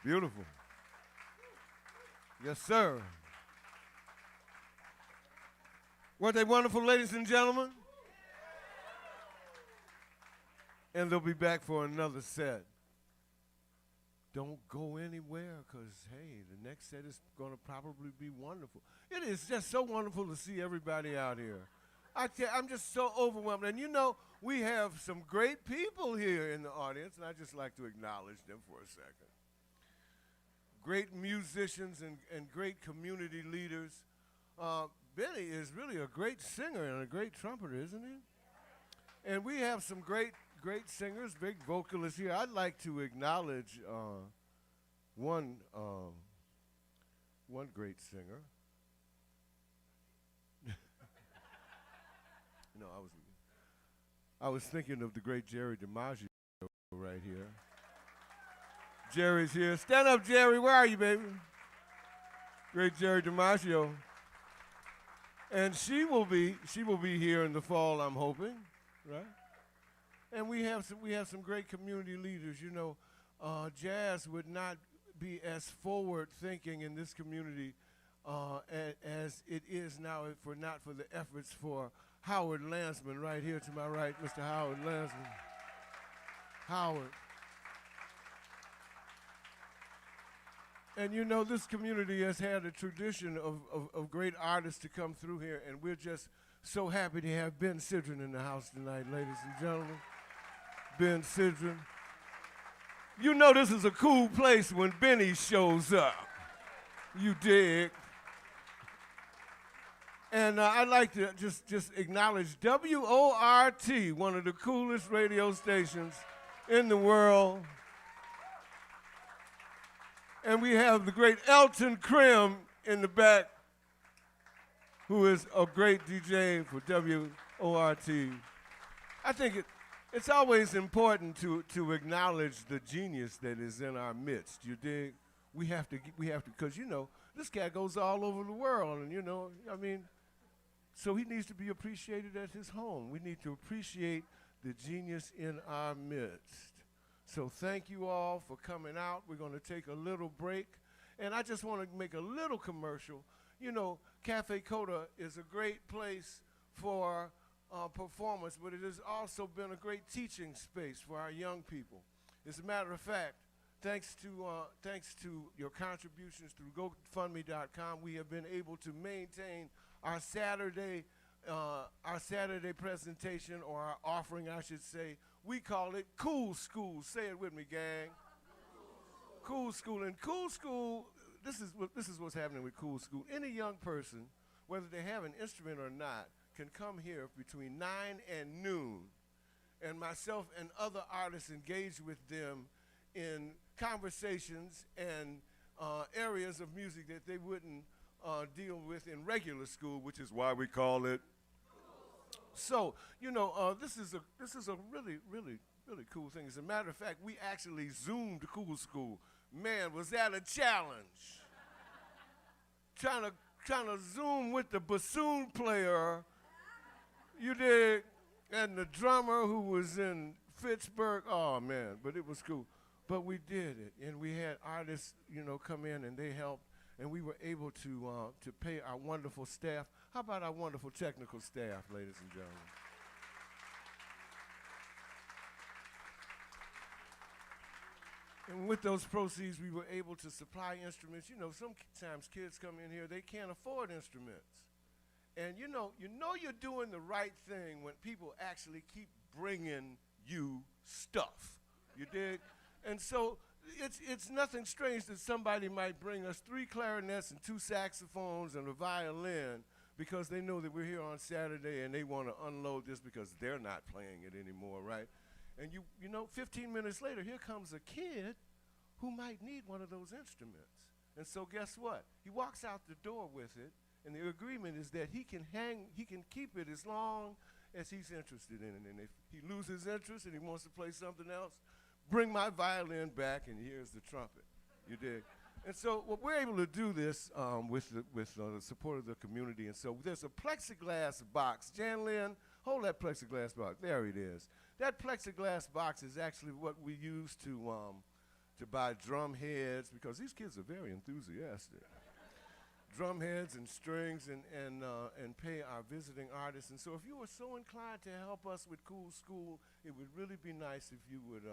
Beautiful. Yes, sir. Weren't they wonderful, ladies and gentlemen? And they'll be back for another set. Don't go anywhere, because, hey, the next set is going to probably be wonderful. It is just so wonderful to see everybody out here. I'm just so overwhelmed. And you know, we have some great people here in the audience, and I'd just like to acknowledge them for a second. Great musicians and great community leaders. Benny is really a great singer and a great trumpeter, isn't he? And we have some great singers, big vocalists here. I'd like to acknowledge one great singer. No, I was thinking of the great Jerry DiMaggio right here. Jerry's here. Stand up, Jerry. Where are you, baby? Great Jerry DiMaggio. And she will be here in the fall, I'm hoping, right? And we have some great community leaders. You know, jazz would not be as forward thinking in this community as it is now if we're not for the efforts for Howard Lansman right here to my right, Mr. Howard Lansman. Howard. And you know, this community has had a tradition of great artists to come through here, and we're just so happy to have Ben Sidran in the house tonight, ladies and gentlemen. Ben Sidran. You know this is a cool place when Benny shows up. You dig? And I'd like to just acknowledge WORT, one of the coolest radio stations in the world. And we have the great Elton Krim in the back, who is a great DJ for WORT. I think it's always important to acknowledge the genius that is in our midst. You dig? We have to, because this cat goes all over the world, and I mean, so he needs to be appreciated at his home. We need to appreciate the genius in our midst. So thank you all for coming out. We're going to take a little break, and I just want to make a little commercial. Cafe Coda is a great place for performance, but it has also been a great teaching space for our young people. As a matter of fact, thanks to your contributions through GoFundMe.com, we have been able to maintain our Saturday presentation, or our offering, I should say. We call it Cool School. Say it with me, gang. Cool School. And Cool School, this is what's happening with Cool School. Any young person, whether they have an instrument or not, can come here between 9 and noon, and myself and other artists engage with them in conversations and areas of music that they wouldn't deal with in regular school, which is why we call it. So, this is a really, really, really cool thing. As a matter of fact, we actually Zoomed Cool School. Man, was that a challenge? Trying to Zoom with the bassoon player, you dig, and the drummer who was in Pittsburgh. Oh man, but it was cool. But we did it, and we had artists, come in and they helped, and we were able to pay our wonderful staff. How about our wonderful technical staff, ladies and gentlemen? And with those proceeds, we were able to supply instruments. Sometimes kids come in here, they can't afford instruments. And you're doing the right thing when people actually keep bringing you stuff. You dig? And so it's nothing strange that somebody might bring us 3 clarinets and 2 saxophones and a violin, because they know that we're here on Saturday and they want to unload this because they're not playing it anymore, right? And 15 minutes later, here comes a kid who might need one of those instruments. And so guess what? He walks out the door with it, and the agreement is that he can keep it as long as he's interested in it. And if he loses interest and he wants to play something else, bring my violin back, and here's the trumpet. You dig? And so we're able to do this with the support of the community. And so there's a plexiglass box. Jan Lynn, hold that plexiglass box. There it is. That plexiglass box is actually what we use to buy drum heads, because these kids are very enthusiastic. Drum heads and strings and pay our visiting artists. And so if you are so inclined to help us with Cool School, it would really be nice if you would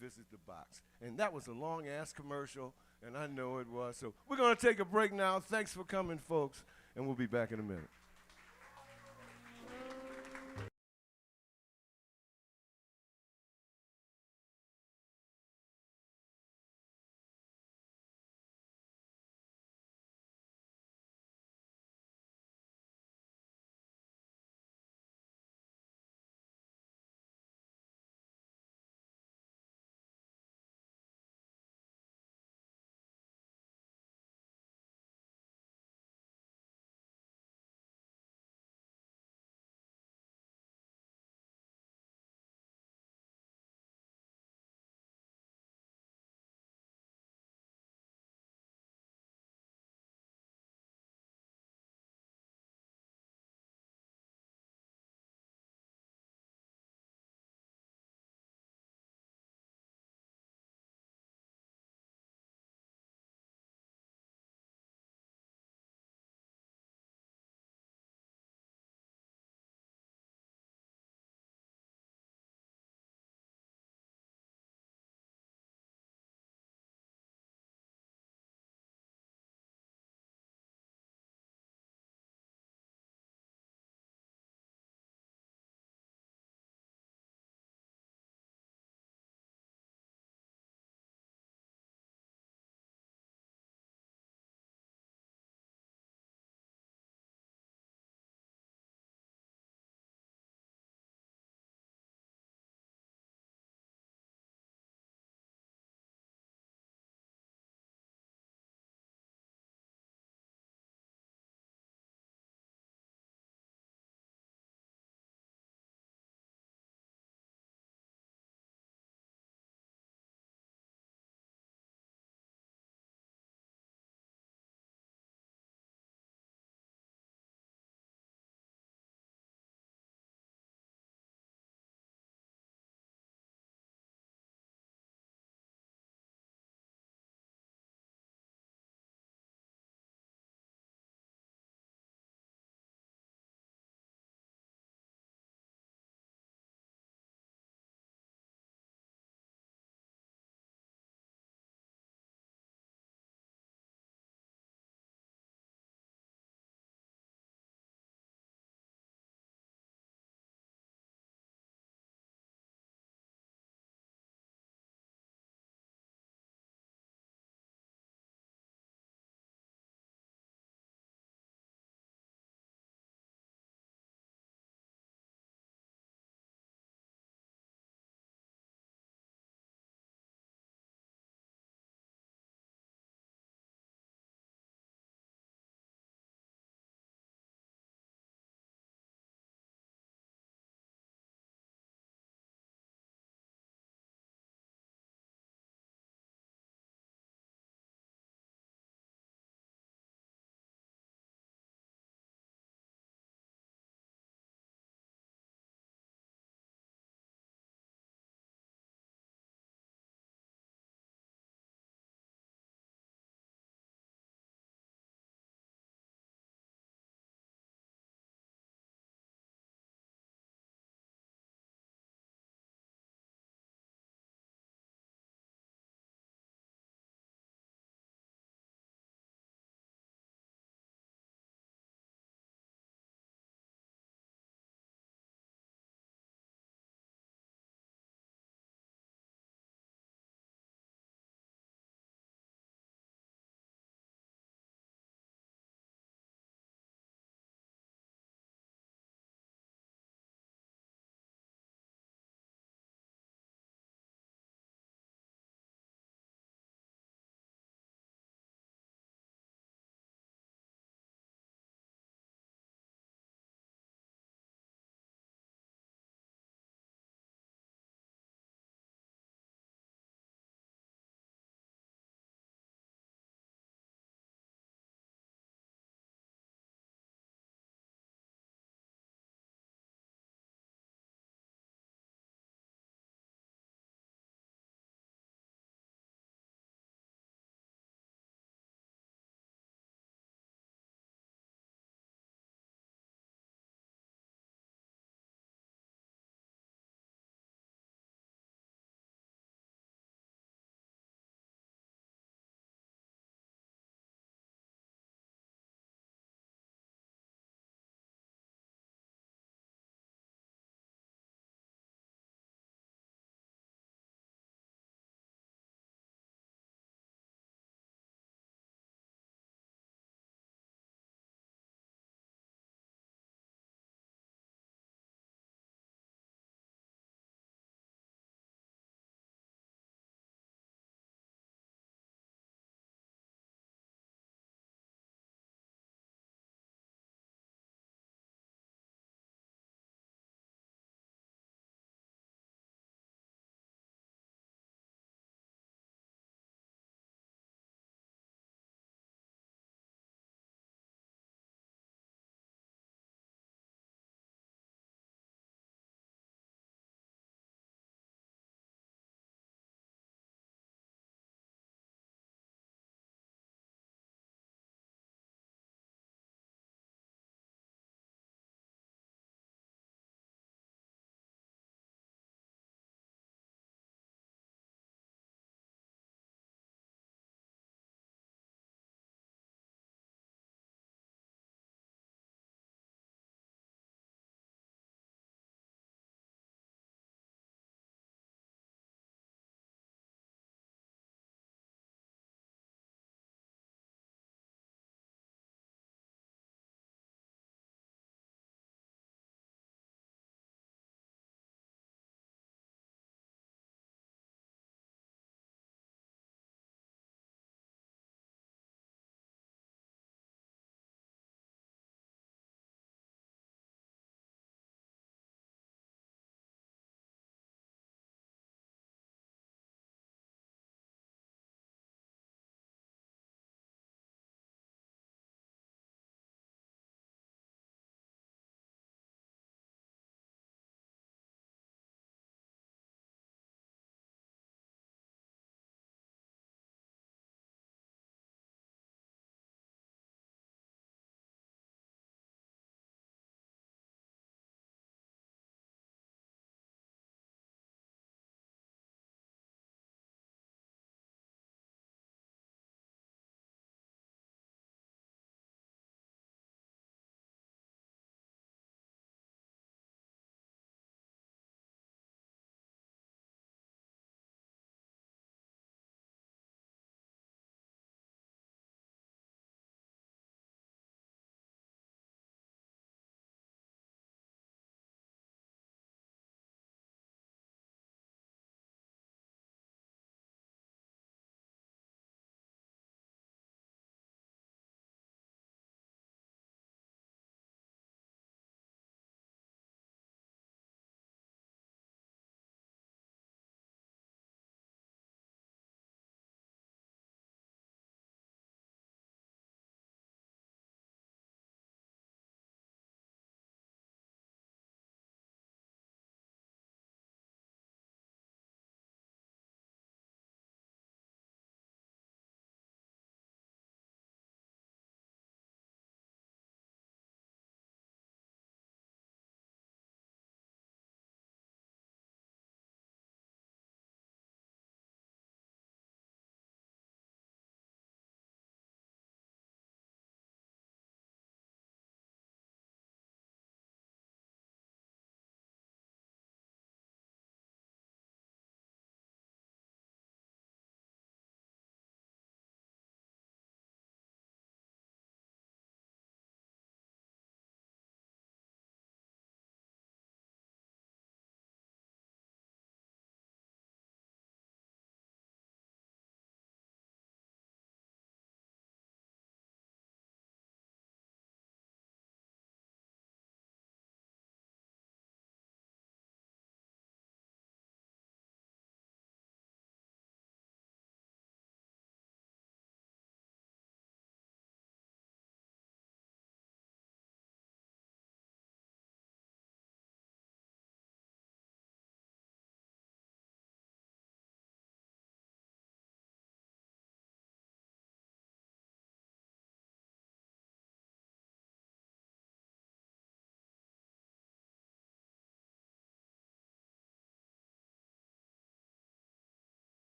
visit the box. And that was a long-ass commercial, and I know it was. So we're going to take a break now. Thanks for coming, folks, and we'll be back in a minute.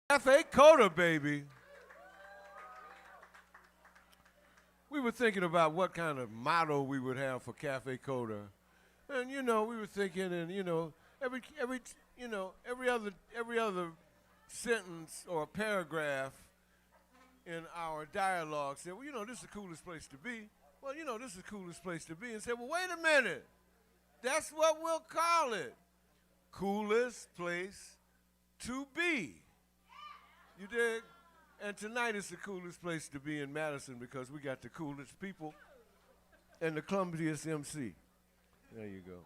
Cafe Coda, baby. We were thinking about what kind of motto we would have for Cafe Coda. And we were thinking, and every other sentence or paragraph in our dialogue said, well, this is the coolest place to be. Well, this is the coolest place to be. And said, well, wait a minute. That's what we'll call it. Coolest place to be. You dig? And tonight is the coolest place to be in Madison because we got the coolest people and the clumsiest MC. There you go.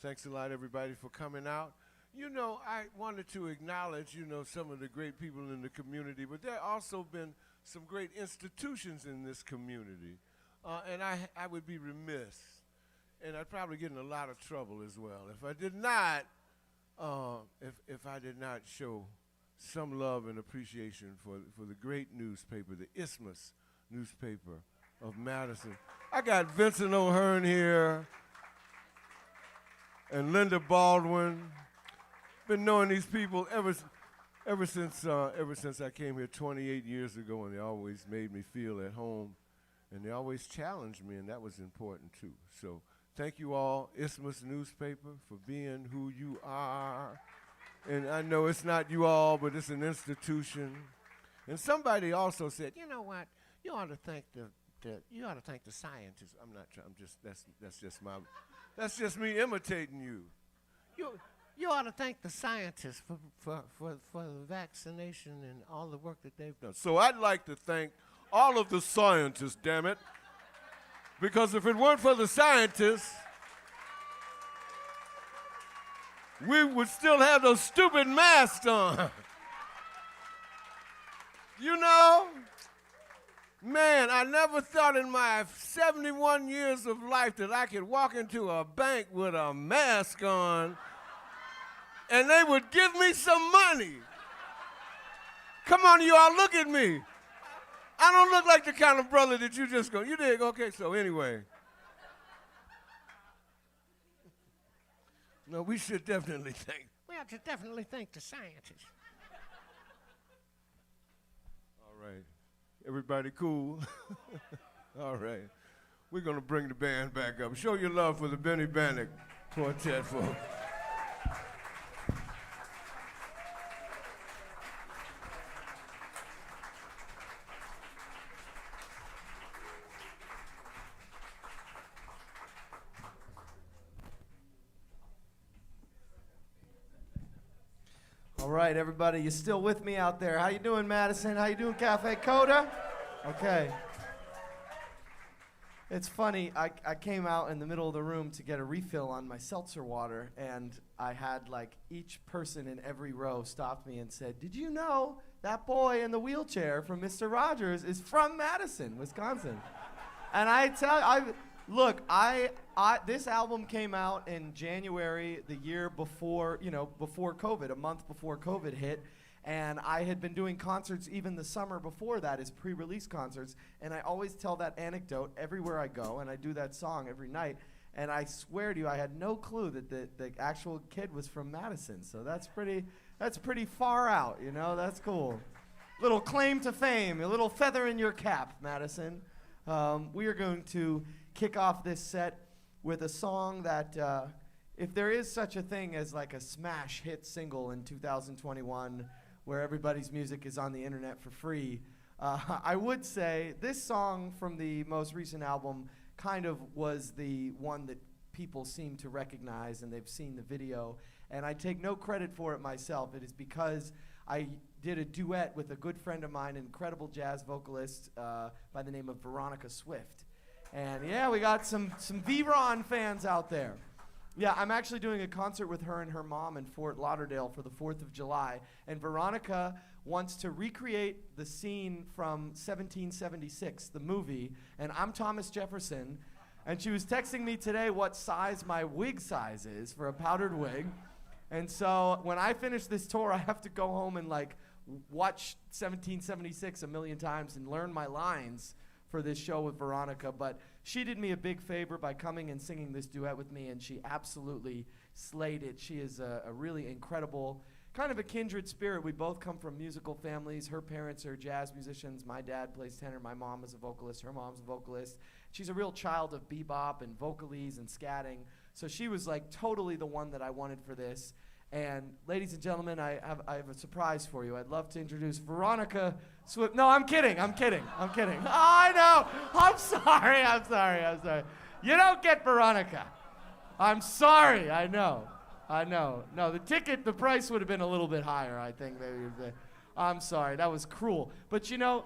Thanks a lot, everybody, for coming out. I wanted to acknowledge, some of the great people in the community, but there have also been some great institutions in this community. And I would be remiss, and I'd probably get in a lot of trouble as well, if I did not show some love and appreciation for the great newspaper, the Isthmus newspaper of Madison. I got Vincent O'Hearn here and Linda Baldwin. Been knowing these people ever since I came here 28 years ago, and they always made me feel at home, and they always challenged me, and that was important too. So thank you all, Isthmus newspaper, for being who you are. And I know it's not you all, but it's an institution. And somebody also said, you know what? You ought to thank the scientists. I'm not trying. That's just me imitating you. You ought to thank the scientists for the vaccination and all the work that they've done. So I'd like to thank all of the scientists, damn it, because if it weren't for the scientists, we would still have those stupid masks on. Man, I never thought in my 71 years of life that I could walk into a bank with a mask on and they would give me some money. Come on, you all, look at me. I don't look like the kind of brother that you just go, you dig? Okay, so anyway. No, we should definitely thank. We have to definitely thank the scientists. All right. Everybody cool? All right. We're going to bring the band back up. Show your love for the Benny Benack Quartet, folks. All right, everybody, you still with me out there? How you doing, Madison? How you doing, Cafe Coda? Okay. It's funny, I came out in the middle of the room to get a refill on my seltzer water, and I had each person in every row stopped me and said, did you know that boy in the wheelchair from Mr. Rogers is from Madison, Wisconsin? And this album came out in January, the year before, before COVID, a month before COVID hit. And I had been doing concerts even the summer before that as pre-release concerts. And I always tell that anecdote everywhere I go, and I do that song every night. And I swear to you, I had no clue that the actual kid was from Madison. So that's pretty far out, that's cool. Little claim to fame, a little feather in your cap, Madison. We are going to kick off this set with a song that, if there is such a thing as a smash hit single in 2021, where everybody's music is on the internet for free, I would say this song from the most recent album kind of was the one that people seem to recognize, and they've seen the video. And I take no credit for it myself. It is because I did a duet with a good friend of mine, an incredible jazz vocalist by the name of Veronica Swift. And yeah, we got some V-Ron fans out there. Yeah, I'm actually doing a concert with her and her mom in Fort Lauderdale for the 4th of July. And Veronica wants to recreate the scene from 1776, the movie. And I'm Thomas Jefferson. And she was texting me today what size my wig size is for a powdered wig. And so when I finish this tour, I have to go home and watch 1776 a million times and learn my lines for this show with Veronica. But she did me a big favor by coming and singing this duet with me, and she absolutely slayed it. She is a really incredible kind of a kindred spirit. We both come from musical families. Her parents are jazz musicians. My dad plays tenor. My mom is a vocalist. Her mom's a vocalist. She's a real child of bebop and vocalese and scatting. So she was like totally the one that I wanted for this. And ladies and gentlemen, I have a surprise for you. I'd love to introduce Veronica Swift. No, I'm kidding. I know. I'm sorry. You don't get Veronica. I'm sorry. I know. No, the price would have been a little bit higher, I think. Maybe. I'm sorry. That was cruel. But you know,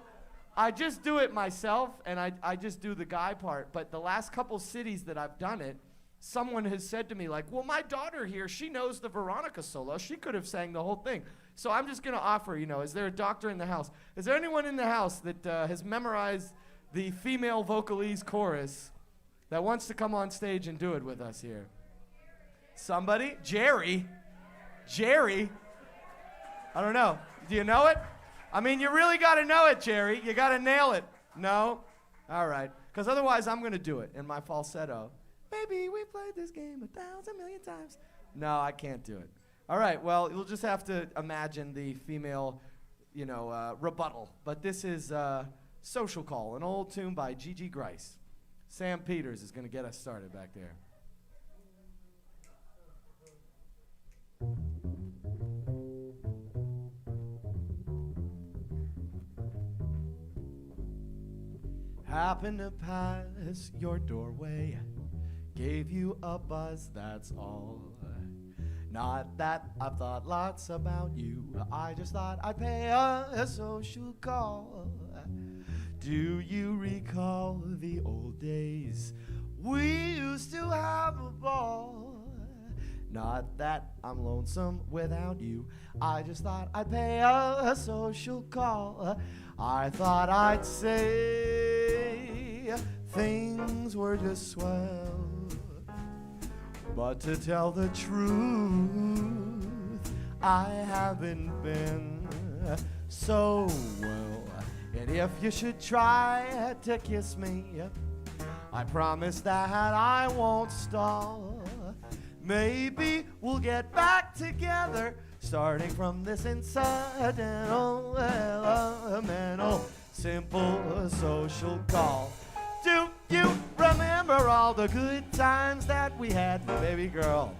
I just do it myself, and I just do the guy part. But the last couple cities that I've done it, someone has said to me, like, well, my daughter here, she knows the Veronica solo. She could have sang the whole thing. So I'm just going to offer, is there a doctor in the house? Is there anyone in the house that has memorized the female vocalese chorus that wants to come on stage and do it with us here? Somebody? Jerry? I don't know. Do you know it? I mean, you really got to know it, Jerry. You got to nail it. No? All right. Because otherwise, I'm going to do it in my falsetto. Baby, we played this game 1,000 million times. No, I can't do it. All right, well, you'll just have to imagine the female, rebuttal. But this is Social Call, an old tune by Gigi Grice. Sam Peters is going to get us started back there. Happened to pass your doorway, gave you a buzz, that's all. Not that I've thought lots about you, I just thought I'd pay a social call. Do you recall the old days? We used to have a ball. Not that I'm lonesome without you, I just thought I'd pay a social call. I thought I'd say things were just swell, but to tell the truth, I haven't been so well. And if you should try to kiss me, I promise that I won't stall. Maybe we'll get back together, starting from this incidental, elemental, simple social call. Do you remember all the good times that we had, baby girl?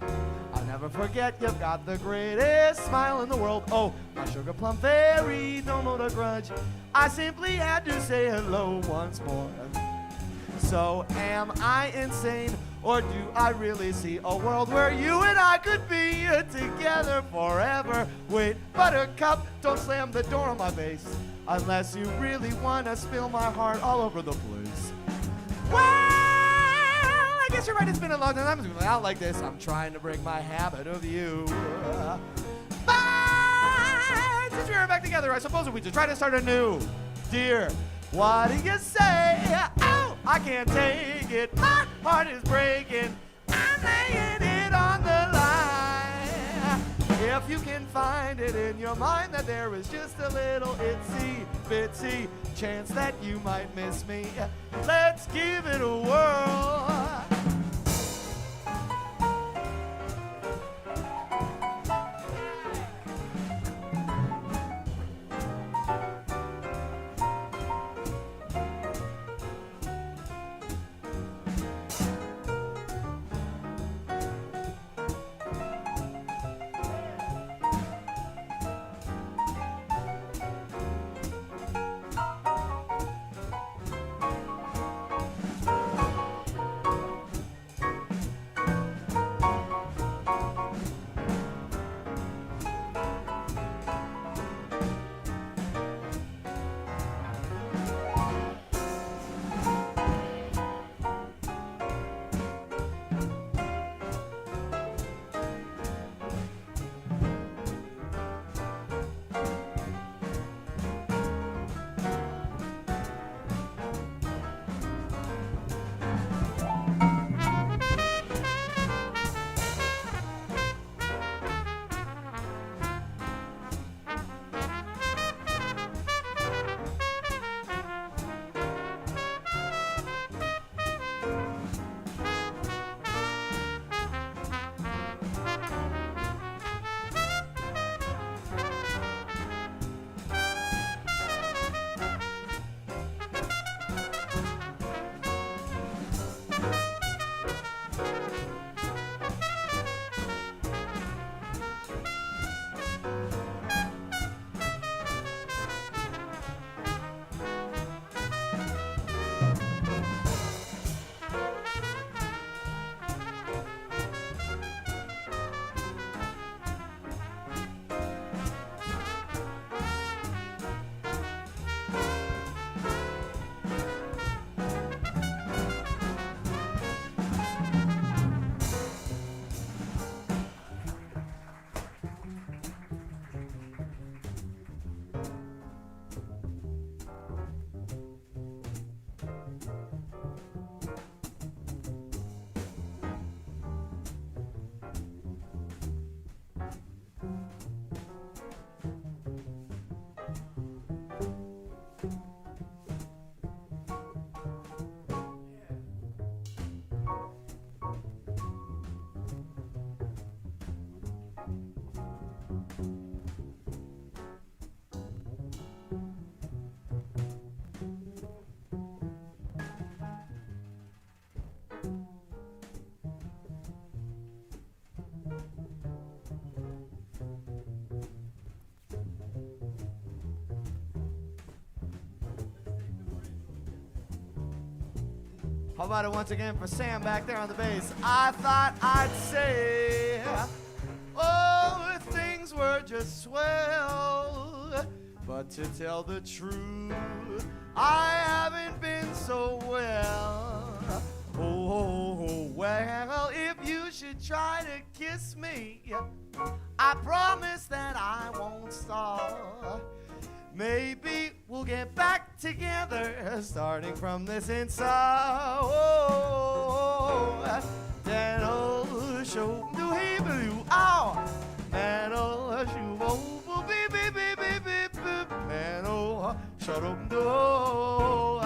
I'll never forget, you've got the greatest smile in the world. Oh, my sugar plum fairy, don't hold a grudge. I simply had to say hello once more. So am I insane, or do I really see a world where you and I could be together forever? Wait, buttercup, don't slam the door on my face, unless you really want to spill my heart all over the place. Well, I guess you're right, it's been a long time. I'm going out like this. I'm trying to break my habit of you. But since we're back together, I suppose we just try to start anew. Dear, what do you say? Oh, I can't take it. My heart is breaking. I'm laying it on the line. If you can find it in your mind that there is just a little itsy bitsy chance that you might miss me, let's give it a whirl. How about it once again for Sam back there on the bass? I thought I'd say, oh, things were just swell, but to tell the truth, I haven't been so well. Oh, well, if you should try to kiss me, I promise that I won't stall. Maybe we'll get back together, starting from this inside. Oh, then oh, show do he blue. Oh, man, oh, shoe, oh, beep, beep, beep, beep, beep, beep, man, oh, shut up, do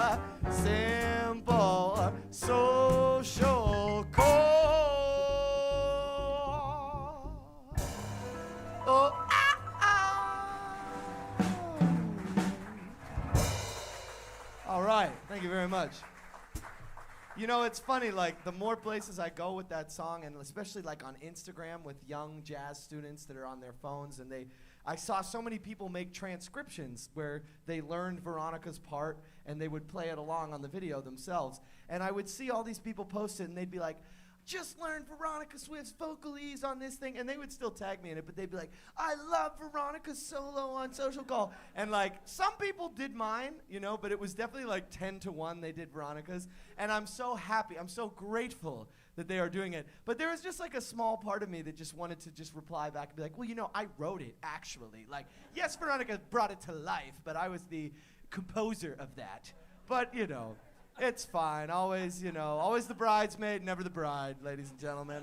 simple social call. Oh, all right, thank you very much. You know, it's funny, like, the more places I go with that song, and especially, like, on Instagram with young jazz students that are on their phones, and I saw so many people make transcriptions where they learned Veronica's part, and they would play it along on the video themselves. And I would see all these people post it, and they'd be like, just learned Veronica Swift's vocalese on this thing, and they would still tag me in it, but they'd be like, I love Veronica's solo on Social Call. And like, some people did mine, you know, but it was definitely like 10-1 they did Veronica's. And I'm so happy, I'm so grateful that they are doing it. But there was just like a small part of me that just wanted to just reply back and be like, well, you know, I wrote it, actually. Like, yes, Veronica brought it to life, but I was the composer of that. But, you know, it's fine. Always, you know, always the bridesmaid, never the bride, ladies and gentlemen.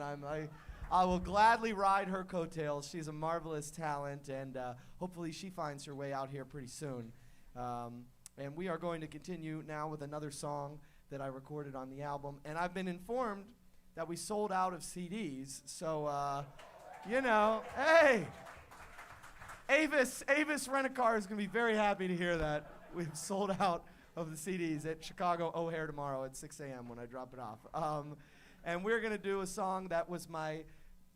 I will gladly ride her coattails. She's a marvelous talent, and hopefully she finds her way out here pretty soon. And we are going to continue now with another song that I recorded on the album. And I've been informed that we sold out of CDs. So, you know, hey, Avis Rent-A-Car is going to be very happy to hear that we've sold out of the CDs at Chicago O'Hare tomorrow at 6 a.m. when I drop it off. And we're going to do a song that was my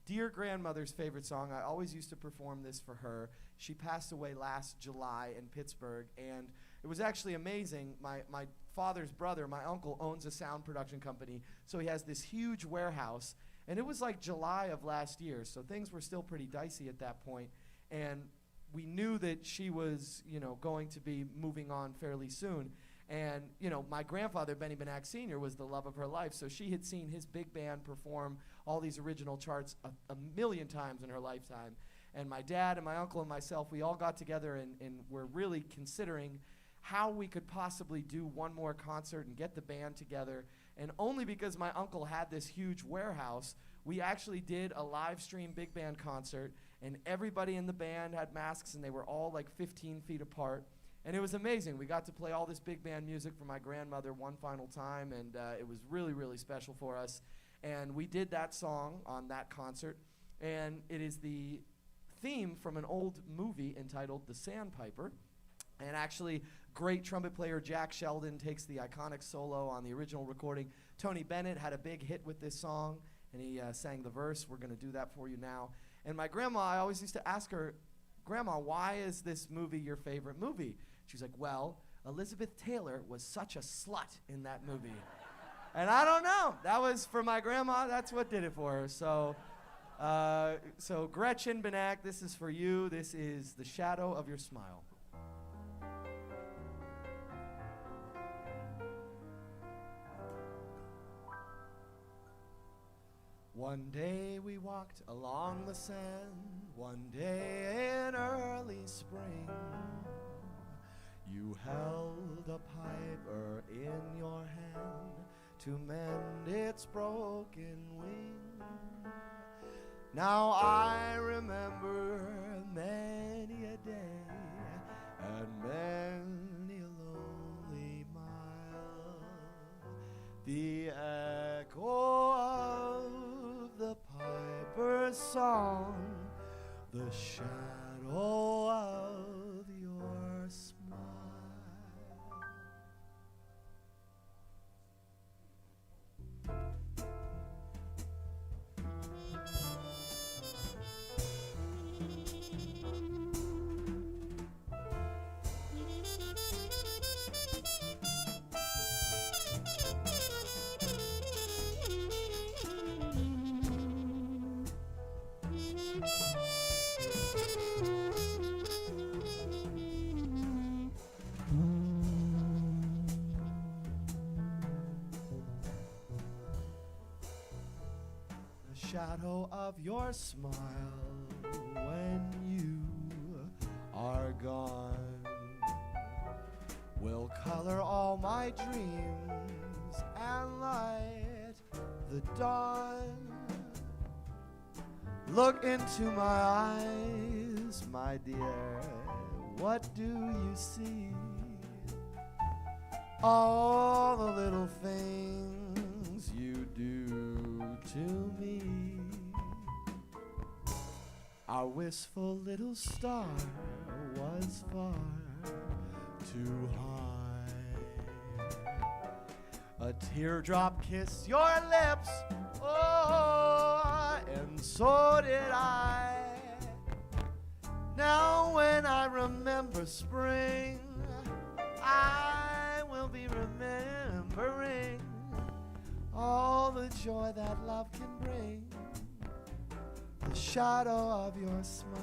dear grandmother's favorite song. I always used to perform this for her. She passed away last July in Pittsburgh, and it was actually amazing. My father's brother, my uncle, owns a sound production company, so he has this huge warehouse, and it was like July of last year, so things were still pretty dicey at that point, and we knew that she was, you know, going to be moving on fairly soon. And, you know, my grandfather, Benny Benack Sr., was the love of her life, so she had seen his big band perform all these original charts a million times in her lifetime. And my dad and my uncle and myself, we all got together and were really considering how we could possibly do one more concert and get the band together. And only because my uncle had this huge warehouse, we actually did a live stream big band concert, and everybody in the band had masks, and they were all like 15 feet apart. And it was amazing. We got to play all this big band music for my grandmother one final time, and it was really, really special for us. And we did that song on that concert, and it is the theme from an old movie entitled The Sandpiper. And actually, great trumpet player Jack Sheldon takes the iconic solo on the original recording. Tony Bennett had a big hit with this song, and he sang the verse. We're going to do that for you now. And my grandma, I always used to ask her, Grandma, why is this movie your favorite movie? She's like, well, Elizabeth Taylor was such a slut in that movie. And I don't know. That was, for my grandma, that's what did it for her. So Gretchen Benack, this is for you. This is The Shadow of Your Smile. One day we walked along the sand, one day in early spring. You held a piper in your hand to mend its broken wing. Now I remember many a day and many a lonely mile, the echo of the piper's song, the shadow of your smile. shadow of your smile when you are gone will color all my dreams and light the dawn. Look into my eyes, my dear, what do you see? All the little things you do to me. Our wistful little star was far too high. A teardrop kissed your lips, oh, and so did I. Now when I remember spring, I will be remembering all the joy that love can bring, the shadow of your smile.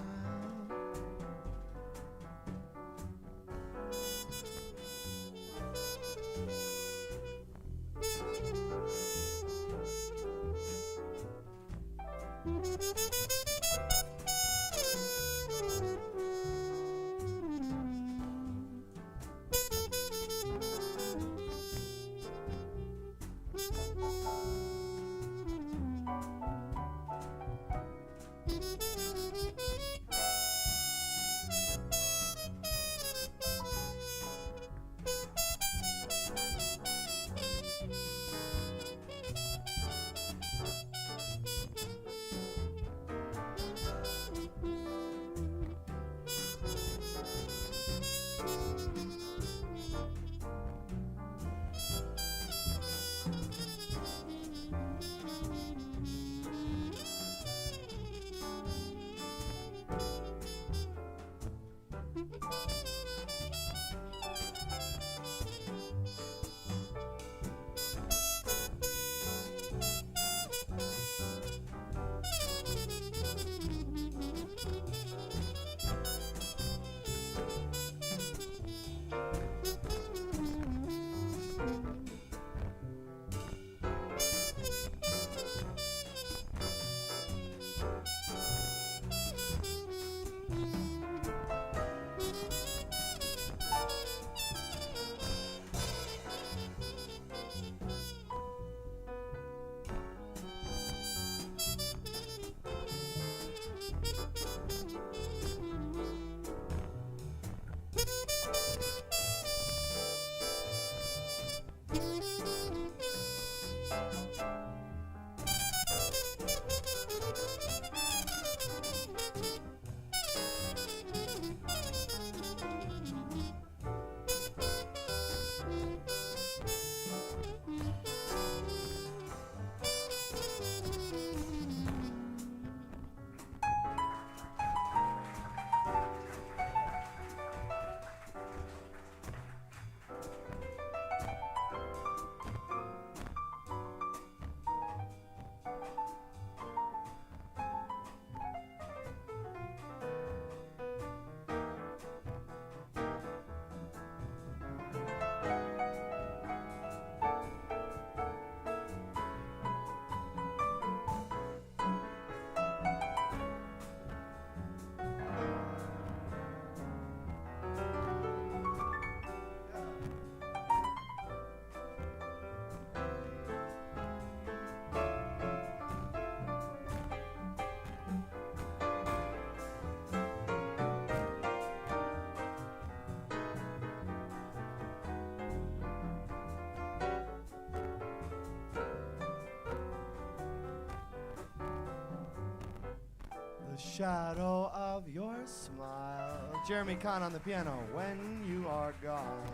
Shadow of your smile. Jeremy Kahn on the piano. When you are gone,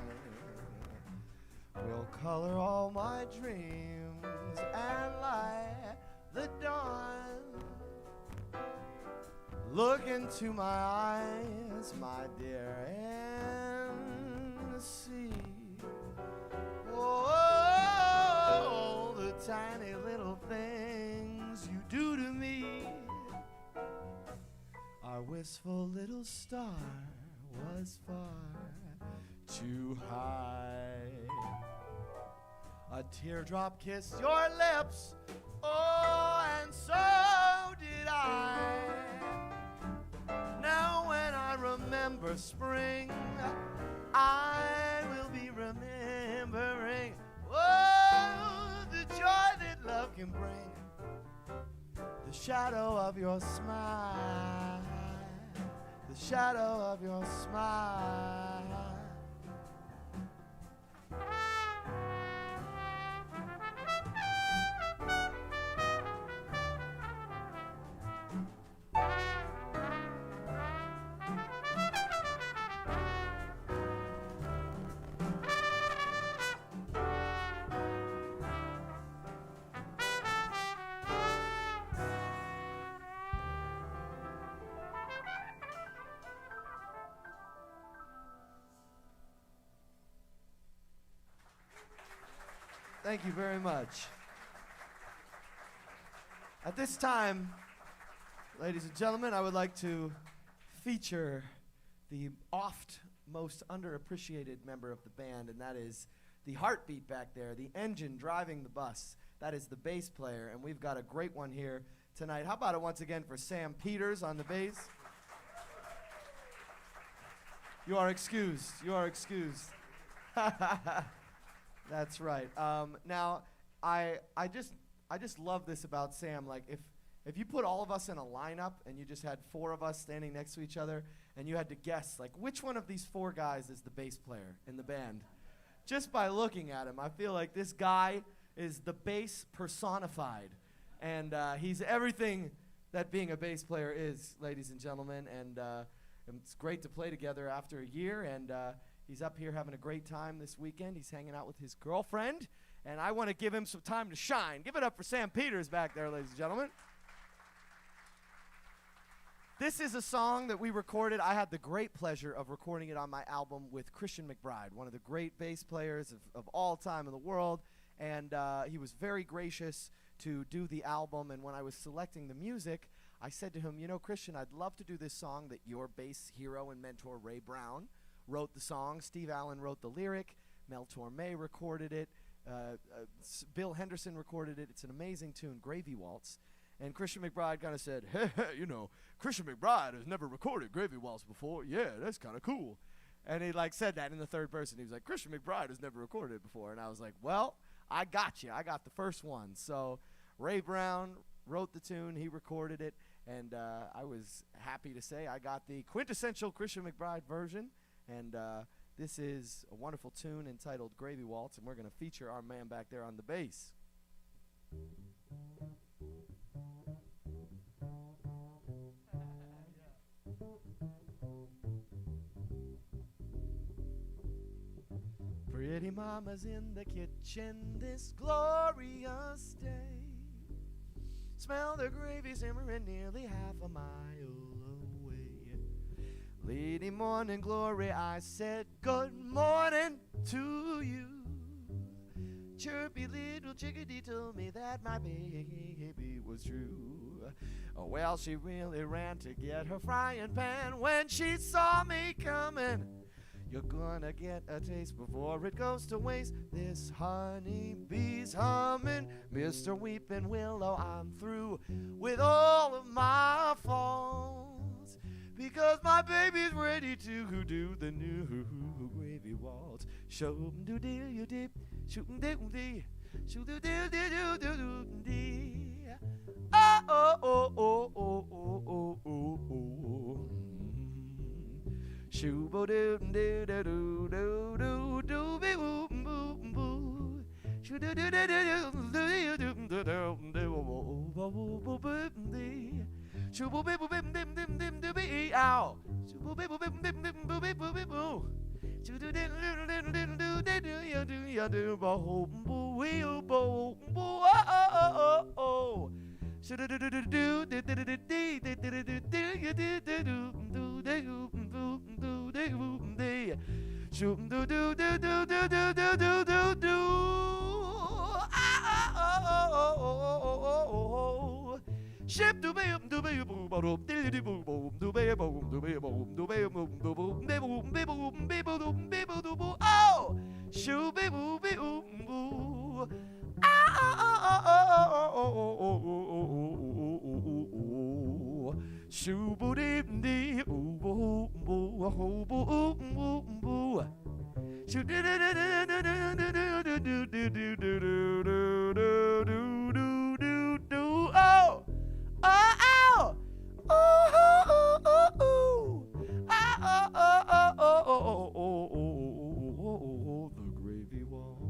will color all my dreams and light the dawn. Look into my eyes, my dear, and see. Oh, the tiny little things you do to me. Our wistful little star was far too high. A teardrop kissed your lips, oh, and so December, spring, I will be remembering, oh, the joy that love can bring, the shadow of your smile, the shadow of your smile. Thank you very much. At this time, ladies and gentlemen, I would like to feature the oft most underappreciated member of the band, and that is the heartbeat back there, the engine driving the bus. That is the bass player, and we've got a great one here tonight. How about it once again for Sam Peters on the bass? You are excused. You are excused. That's right. Now, I just love this about Sam. Like, if you put all of us in a lineup and you just had four of us standing next to each other and you had to guess, like, which one of these four guys is the bass player in the band, just by looking at him, I feel like this guy is the bass personified. And he's everything that being a bass player is, ladies and gentlemen. And it's great to play together after a year. And he's up here having a great time this weekend. He's hanging out with his girlfriend. And I want to give him some time to shine. Give it up for Sam Peters back there, ladies and gentlemen. This is a song that we recorded. I had the great pleasure of recording it on my album with Christian McBride, one of the great bass players of all time in the world. And he was very gracious to do the album. And when I was selecting the music, I said to him, you know, Christian, I'd love to do this song that your bass hero and mentor, Ray Brown, wrote the song. Steve Allen wrote the lyric. Mel Torme recorded it. Bill Henderson recorded it. It's an amazing tune, Gravy Waltz. And Christian McBride kind of said, hey, you know, Christian McBride has never recorded Gravy Waltz before. Yeah, that's kind of cool. And he like said that in the third person. He was like, Christian McBride has never recorded it before. And I was like, well, I got you. I got the first one. So Ray Brown wrote the tune. He recorded it. And I was happy to say I got the quintessential Christian McBride version. And this is a wonderful tune entitled Gravy Waltz. And we're going to feature our man back there on the bass. Pretty mama's in the kitchen this glorious day. Smell the gravy simmering nearly half a mile away. Lady morning glory, I said good morning to you. Chirpy little chickadee told me that my baby was true. Well, she really ran to get her frying pan when she saw me coming. You're gonna get a taste before it goes to waste. This honeybee's humming. Mr. Weeping Willow, I'm through with all of my faults, because my baby's ready to do the new gravy waltz. Shoot-em-doo-dee-you-dee, shoot-em-dee-dee, shoot-em-dee-dee-dee-dee-dee. Oh, oh, oh, oh, oh, oh, oh, oh, oh. Shoo-bo-doo-doo-doo-doo-doo-doo-be-woo-boo-boo. Shoo-doo-doo-doo-doo-doo-doo-doo-doo-be. Shoo-bo-be-boo-bim-dim-dim-dim-doo-be-ow. Shoo-bo-be-boo-bim-dim-boo-be-boo-be-boo. Shoo-doo-doo-doo-doo-doo-doo-doo-doo-bo-ho-boo-wee-oh-oh-oh-oh-oh. Ship do be do be boom boom do do boom boom do be boom do be boom do be boom do boom be boom be boom be boom be boom oh shoo be boom be boom boo shoo boo dee dee ooh boo boo The gravy walls.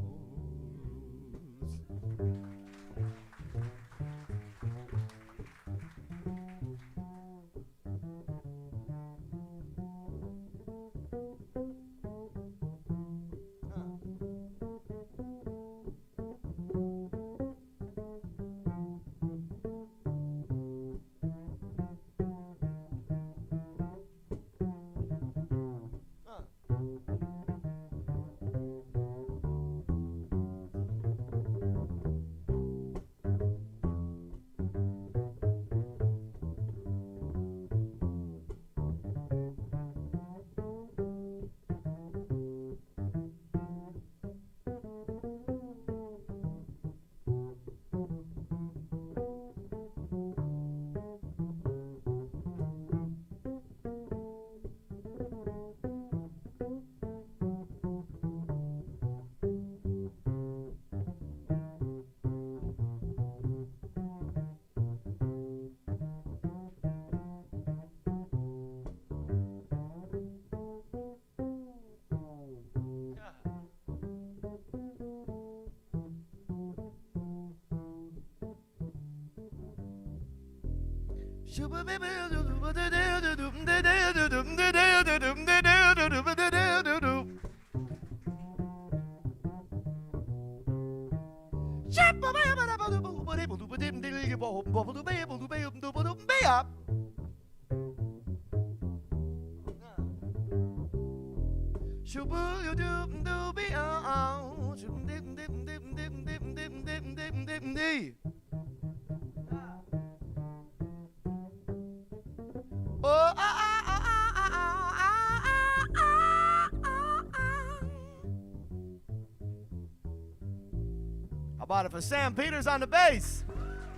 I bought it for Sam Peters on the bass.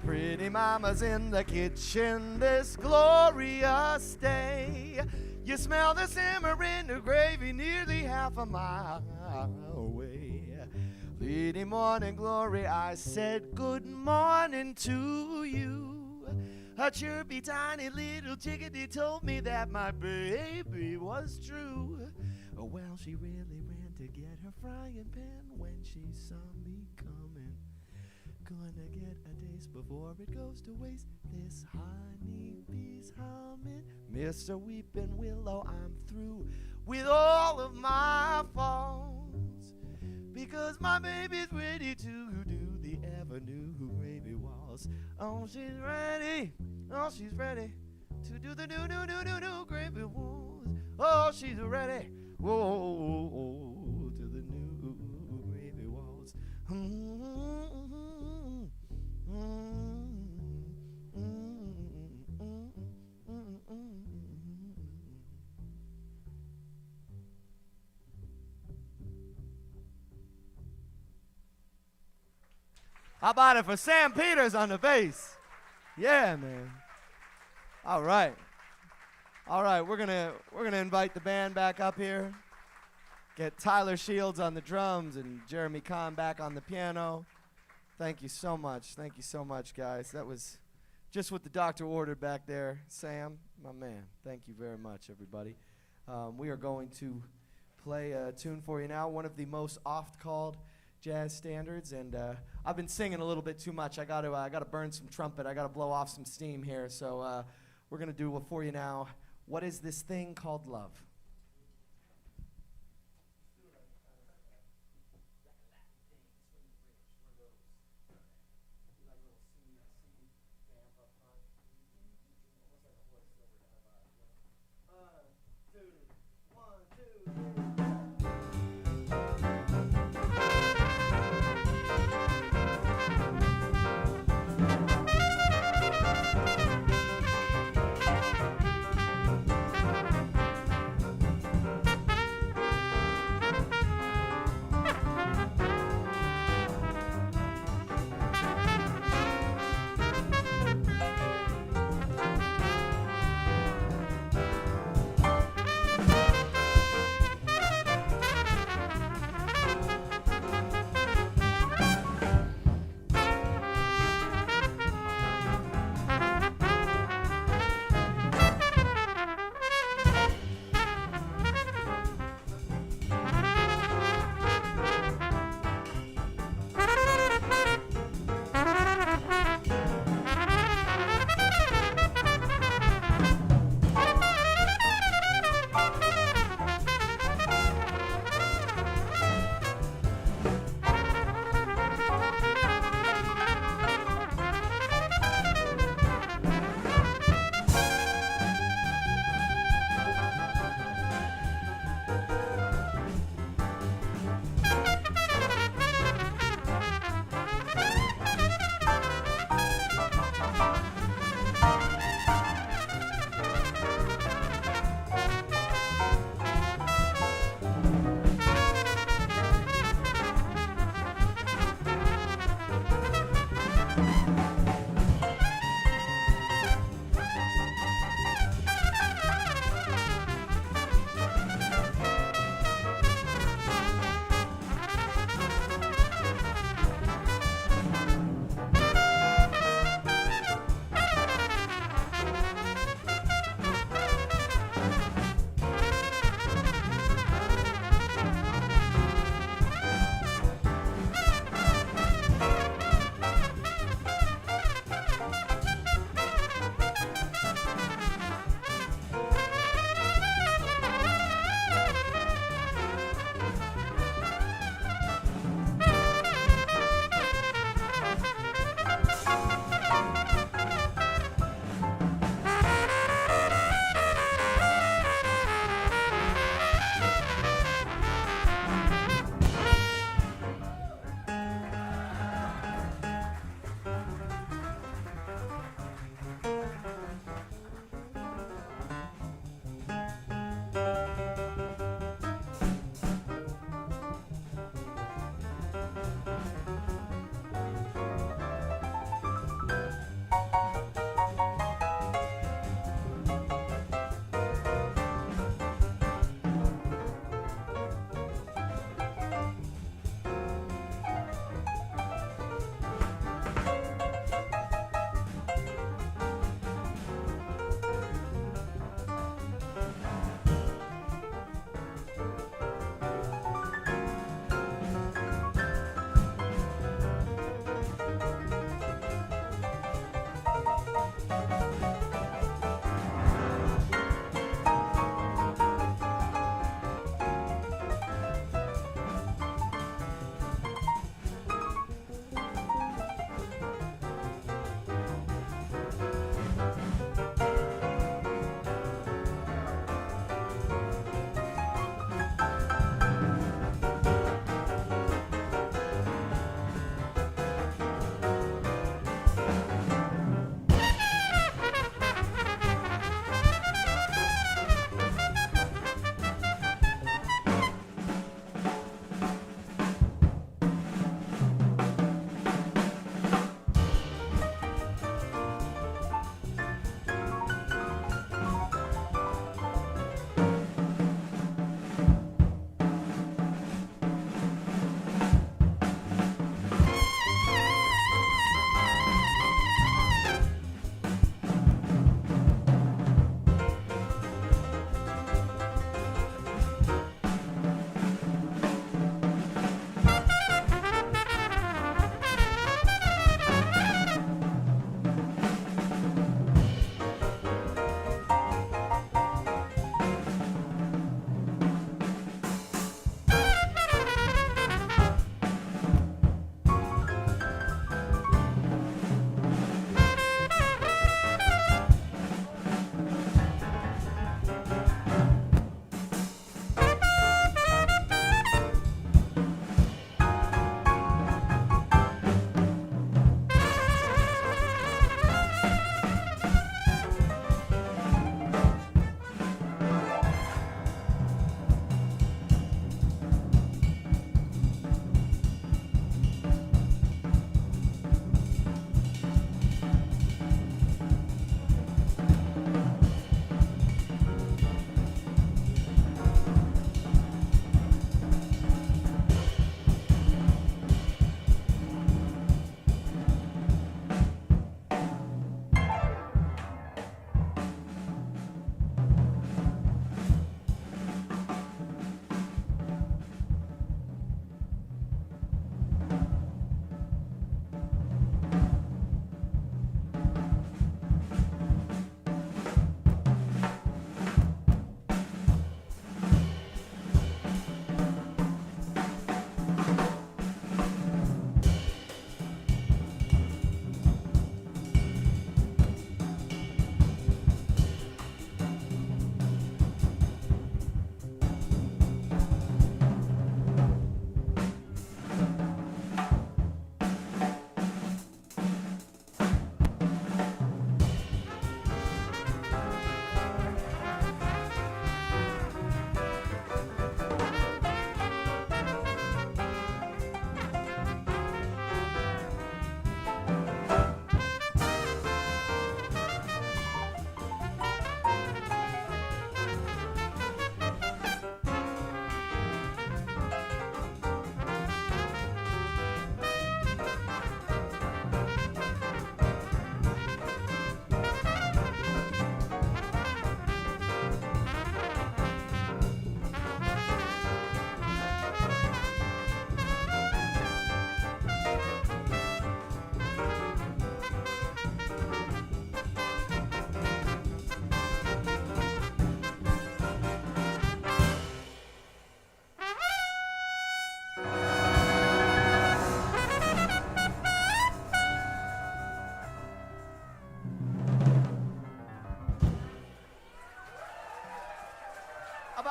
Pretty mama's in the kitchen this glorious day. You smell the simmering the gravy nearly half a mile away. Lady morning glory, I said good morning to you. A chirpy tiny little chickadee told me that my baby was true. Well, she really ran to get her frying pan when she saw me coming. Gonna get a taste before it goes to waste. This honey bee's humming. Mr. Weeping Willow, I'm through with all of my faults, because my baby's ready to do the ever-new gravy waltz. Oh, she's ready. Oh, she's ready to do the new gravy waltz. Oh, she's ready. Whoa, to the new gravy waltz. How about it for Sam Peters on the bass? Yeah, man. All right. All right, we're gonna invite the band back up here. Get Tyler Shields on the drums and Jeremy Kahn back on the piano. Thank you so much. Thank you so much, guys. That was just what the doctor ordered back there. Sam, my man. Thank you very much, everybody. We are going to play a tune for you now, one of the most oft-called jazz standards, and I've been singing a little bit too much. I got to burn some trumpet. I got to blow off some steam here. So we're gonna do for you now. What is this thing called love?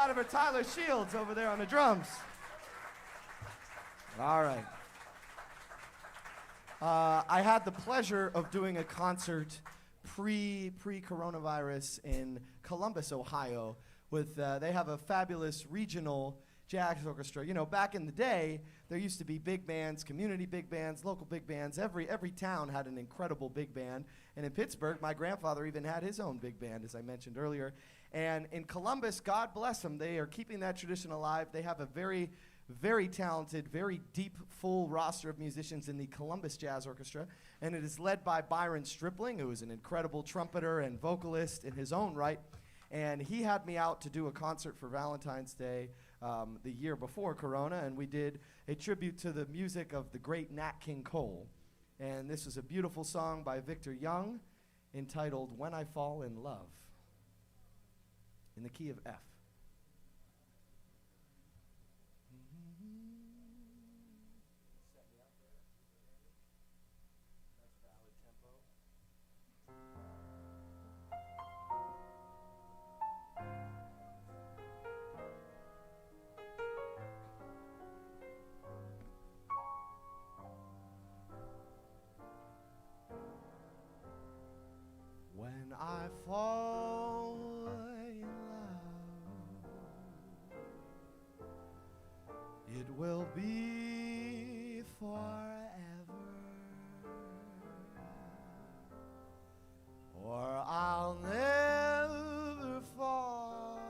Oliver Tyler Shields over there on the drums. All right. I had the pleasure of doing a concert pre-coronavirus in Columbus, Ohio, with they have a fabulous regional jazz orchestra. You know, back in the day, there used to be big bands, community big bands, local big bands. Every town had an incredible big band. And in Pittsburgh, my grandfather even had his own big band, as I mentioned earlier. And in Columbus, God bless them, they are keeping that tradition alive. They have a very, very talented, very deep, full roster of musicians in the Columbus Jazz Orchestra. And it is led by Byron Stripling, who is an incredible trumpeter and vocalist in his own right. And he had me out to do a concert for Valentine's Day the year before Corona, and we did a tribute to the music of the great Nat King Cole. And this is a beautiful song by Victor Young entitled When I Fall in Love, in the key of F. When I fall in love, it will be forever, or I'll never fall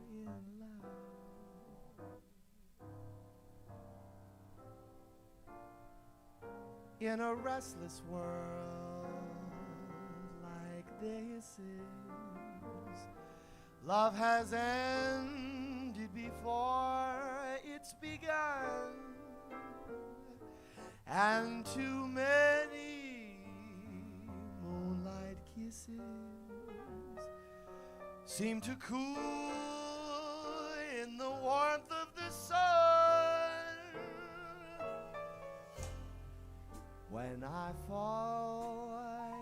in love. In a restless world like this is, love has ended before it's begun, and too many moonlight kisses seem to cool in the warmth of the sun. When I fall in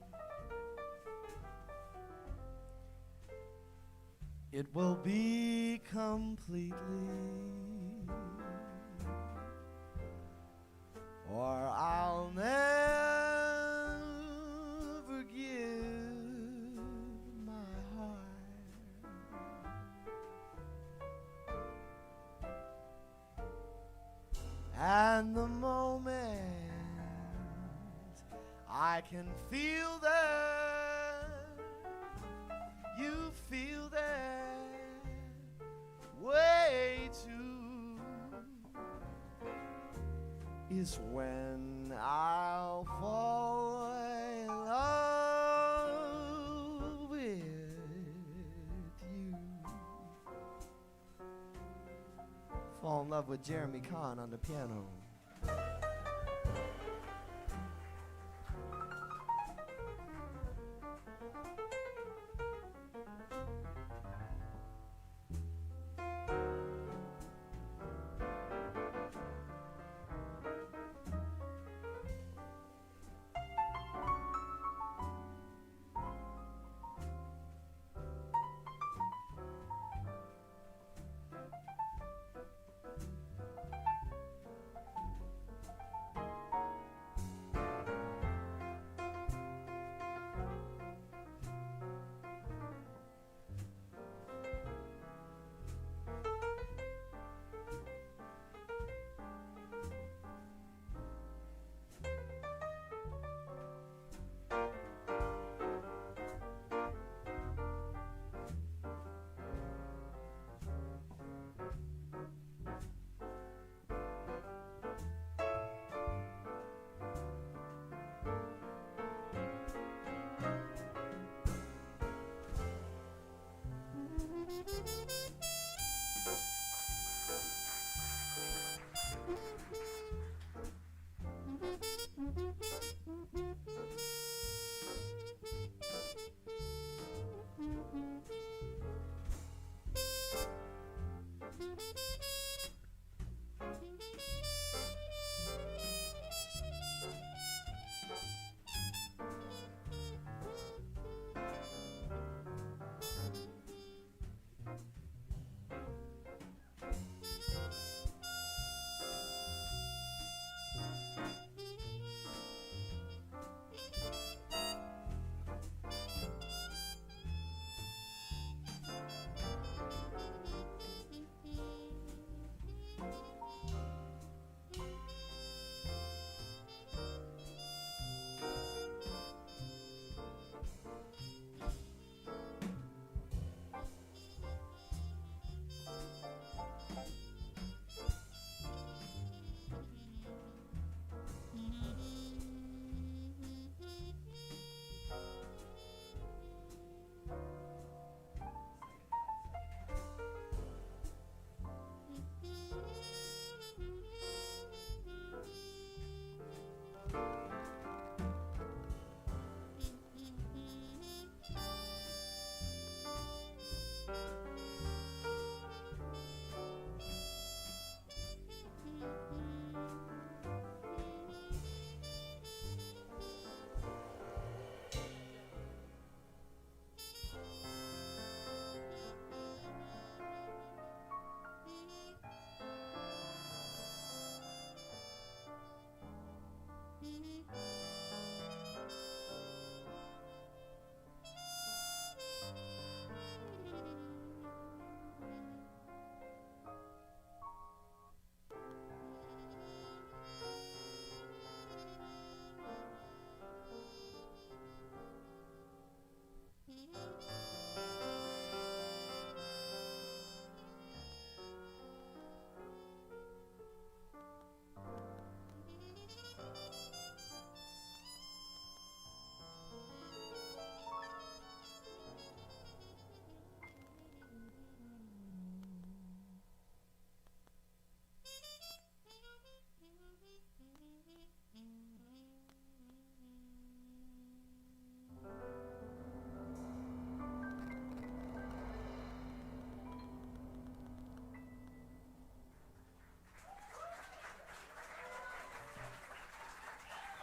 love, it will be completely, or I'll never give my heart. And the moment I can feel that, you feel that way too, is when I'll fall in love with you. Fall in love with Jeremy Kahn on the piano.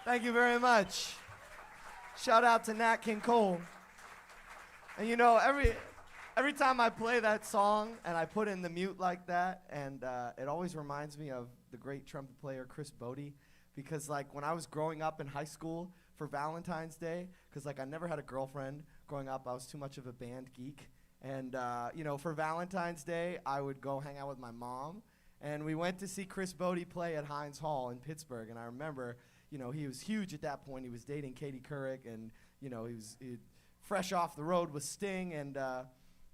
Thank you very much. Shout out to Nat King Cole. And you know, every time I play that song and I put in the mute like that, and it always reminds me of the great trumpet player Chris Bodie, because like when I was growing up in high school for Valentine's Day, because like I never had a girlfriend growing up, I was too much of a band geek, and you know, for Valentine's Day I would go hang out with my mom, and we went to see Chris Bodie play at Heinz Hall in Pittsburgh, and I remember, you know, he was huge at that point. He was dating Katie Couric, and you know, he was fresh off the road with Sting, and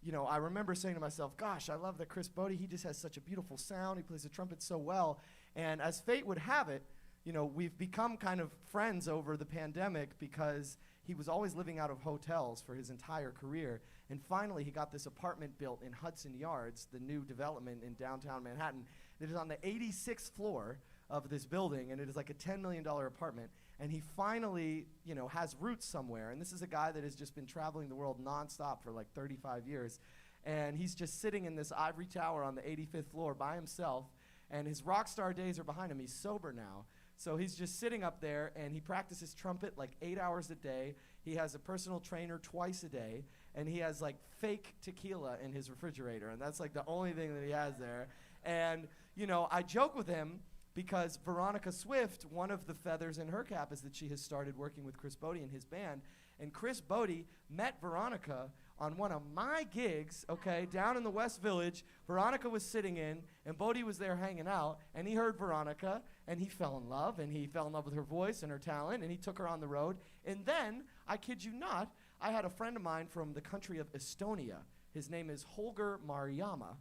you know, I remember saying to myself, gosh, I love that Chris Bodie, he just has such a beautiful sound, he plays the trumpet so well, and as fate would have it, you know, we've become kind of friends over the pandemic because he was always living out of hotels for his entire career, and finally he got this apartment built in Hudson Yards, the new development in downtown Manhattan. It is on the 86th floor of this building, and it is like a $10 million apartment, and he finally, you know, has roots somewhere, and this is a guy that has just been traveling the world nonstop for like 35 years, and he's just sitting in this ivory tower on the 85th floor by himself, and his rock star days are behind him. He's sober now, so he's just sitting up there, and he practices trumpet like 8 hours a day. He has a personal trainer twice a day, and he has like fake tequila in his refrigerator, and that's like the only thing that he has there. And you know, I joke with him because Veronica Swift, one of the feathers in her cap is that she has started working with Chris Bodie and his band. And Chris Bodie met Veronica on one of my gigs, okay, down in the West Village. Veronica was sitting in, and Bodie was there hanging out, and he heard Veronica, and he fell in love, with her voice and her talent, and he took her on the road. And then, I kid you not, I had a friend of mine from the country of Estonia. His name is Holger Marjaama.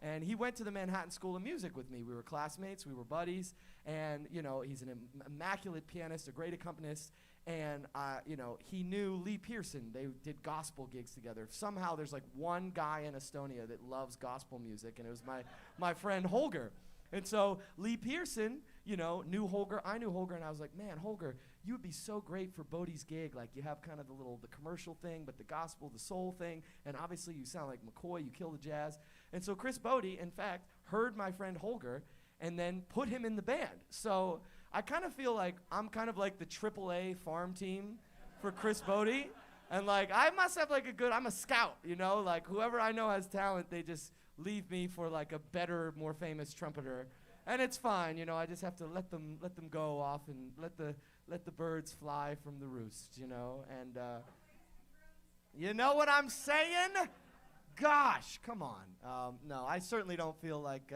And he went to the Manhattan School of Music with me. We were classmates, we were buddies, and you know, he's an immaculate pianist, a great accompanist, and you know, he knew Lee Pearson. They did gospel gigs together. Somehow there's like one guy in Estonia that loves gospel music, and it was my friend Holger. And so Lee Pearson, you know, knew Holger. I knew Holger, and I was like, man, Holger, you would be so great for Bodie's gig. Like, you have kind of the commercial thing, but the gospel, the soul thing, and obviously you sound like McCoy, you kill the jazz. And so Chris Bodie, in fact, heard my friend Holger and then put him in the band. So I kind of feel like I'm kind of like the AAA farm team for Chris Bodie. And like, I must have like I'm a scout, you know? Like, whoever I know has talent, they just leave me for like a better, more famous trumpeter. And it's fine, you know, I just have to let them go off and let the birds fly from the roost, you know? And you know what I'm saying? Gosh, come on. No, I certainly don't feel like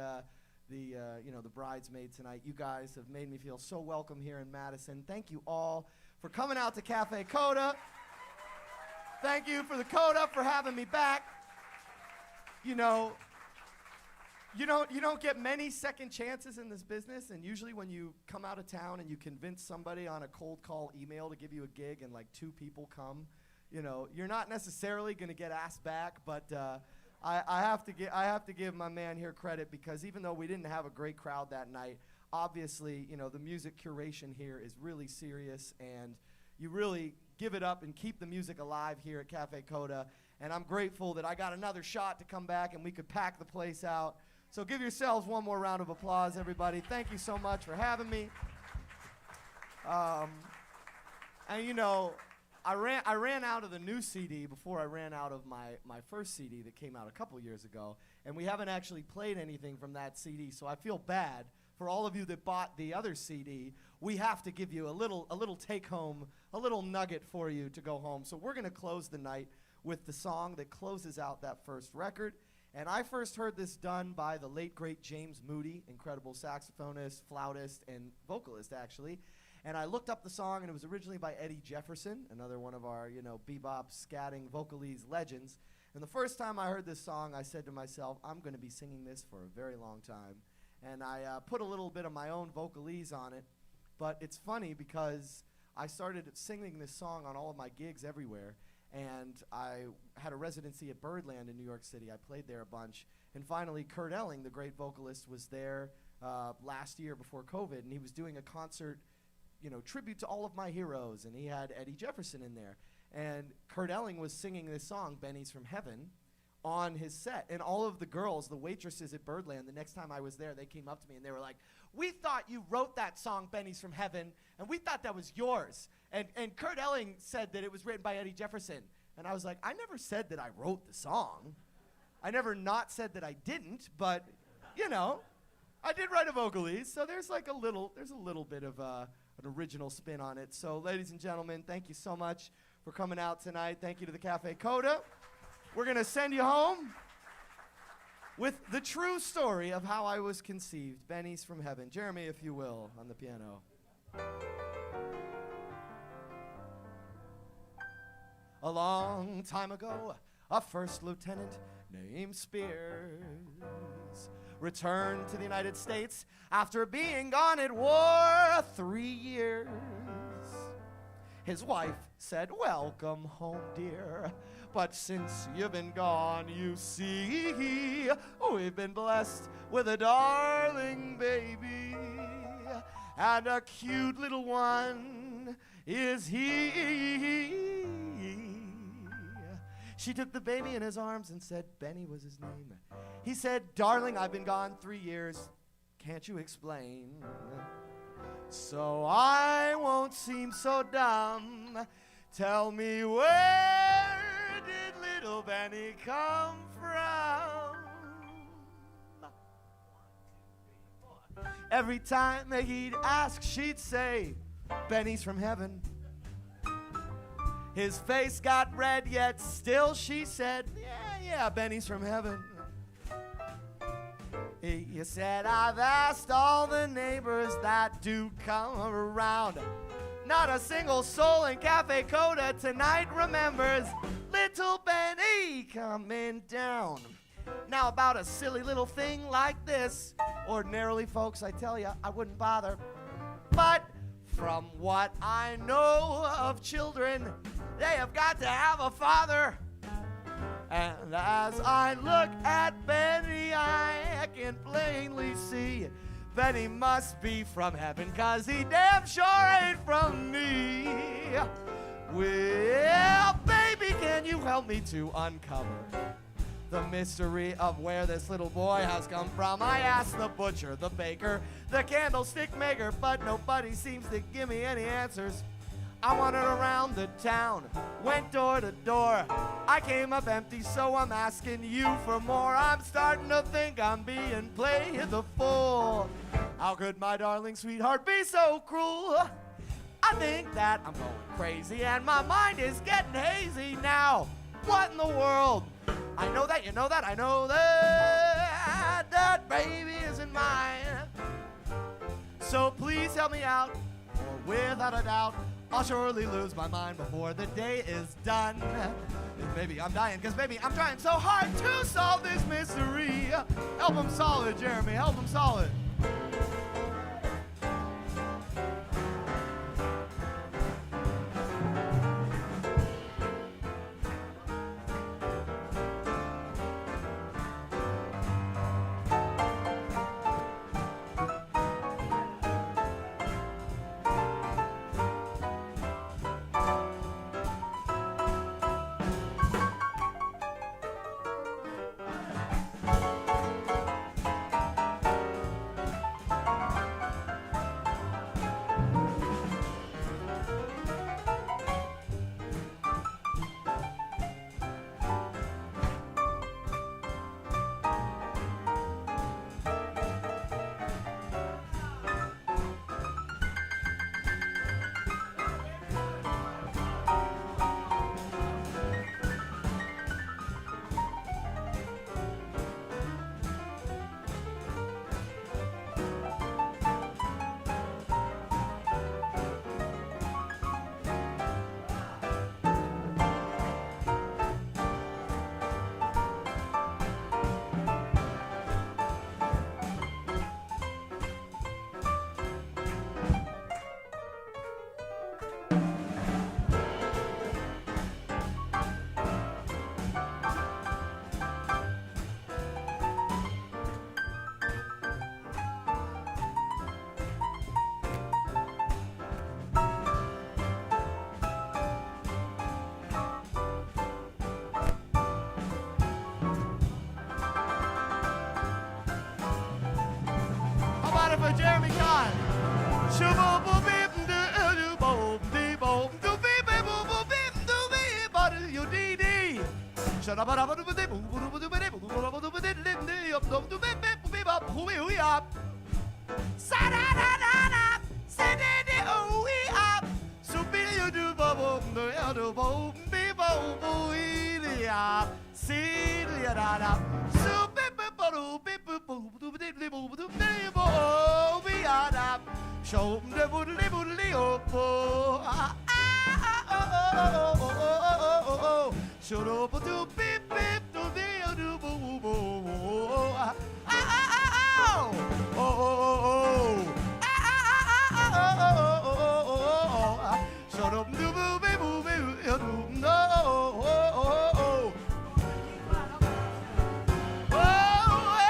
the bridesmaid tonight. You guys have made me feel so welcome here in Madison. Thank you all for coming out to Cafe Coda. Thank you for the Coda for having me back. You know, you don't get many second chances in this business, and usually when you come out of town and you convince somebody on a cold call email to give you a gig and like 2 people come, you know, you're not necessarily going to get asked back, but I have to give my man here credit, because even though we didn't have a great crowd that night, obviously, you know, the music curation here is really serious, and you really give it up and keep the music alive here at Cafe Coda. And I'm grateful that I got another shot to come back and we could pack the place out. So give yourselves one more round of applause, everybody. Thank you so much for having me. And you know, I ran out of the new CD before I ran out of my first CD that came out a couple years ago, and we haven't actually played anything from that CD, so I feel bad for all of you that bought the other CD. We have to give you a little take home, a little nugget for you to go home. So we're going to close the night with the song that closes out that first record. And I first heard this done by the late, great James Moody, incredible saxophonist, flautist, and vocalist, actually. And I looked up the song, and it was originally by Eddie Jefferson, another one of our, you know, bebop, scatting, vocalese legends. And the first time I heard this song, I said to myself, I'm going to be singing this for a very long time. And I put a little bit of my own vocalese on it. But it's funny because I started singing this song on all of my gigs everywhere. And I had a residency at Birdland in New York City. I played there a bunch. And finally, Kurt Elling, the great vocalist, was there last year before COVID. And he was doing a concert, you know, tribute to all of my heroes. And he had Eddie Jefferson in there. And Kurt Elling was singing this song, Benny's from Heaven, on his set. And all of the girls, the waitresses at Birdland, the next time I was there, they came up to me and they were like, "We thought you wrote that song, Benny's from Heaven, and we thought that was yours." And Kurt Elling said that it was written by Eddie Jefferson. And I was like, I never said that I wrote the song. I never not said that I didn't, but, you know, I did write a vocalese, so there's a little bit of an original spin on it. So, ladies and gentlemen, thank you so much for coming out tonight. Thank you to the Cafe Coda. We're going to send you home with the true story of how I was conceived. Benny's from Heaven. Jeremy, if you will, on the piano. A long time ago, a first lieutenant named Spears returned to the United States after being gone at war 3 years. His wife said, "Welcome home, dear. But since you've been gone, you see, we've been blessed with a darling baby. And a cute little one is he." She took the baby in his arms and said Benny was his name. He said, "Darling, I've been gone 3 years. Can't you explain? So I won't seem so dumb. Tell me, where did little Benny come from?" Every time that he'd ask, she'd say, "Benny's from Heaven." His face got red, yet still she said, yeah, Benny's from Heaven. He said, "I've asked all the neighbors that do come around. Not a single soul in Cafe Coda tonight remembers little Benny coming down." Now about a silly little thing like this, ordinarily, folks, I tell you, I wouldn't bother. But from what I know of children, they have got to have a father. And as I look at Benny, I can plainly see Benny must be from heaven, 'cause he damn sure ain't from me. Well, baby, can you help me to uncover the mystery of where this little boy has come from? I asked the butcher, the baker, the candlestick maker, but nobody seems to give me any answers. I wandered around the town, went door to door. I came up empty, so I'm asking you for more. I'm starting to think I'm being played the fool. How could my darling sweetheart be so cruel? I think that I'm going crazy and my mind is getting hazy now. What in the world? I know that, you know that, I know that that baby isn't mine. So please help me out, or without a doubt, I'll surely lose my mind before the day is done. Maybe I'm dying, 'cause baby, I'm trying so hard to solve this mystery. Help him solve it, Jeremy, help him solve it. for Jeremy Kahn. Dee Dee.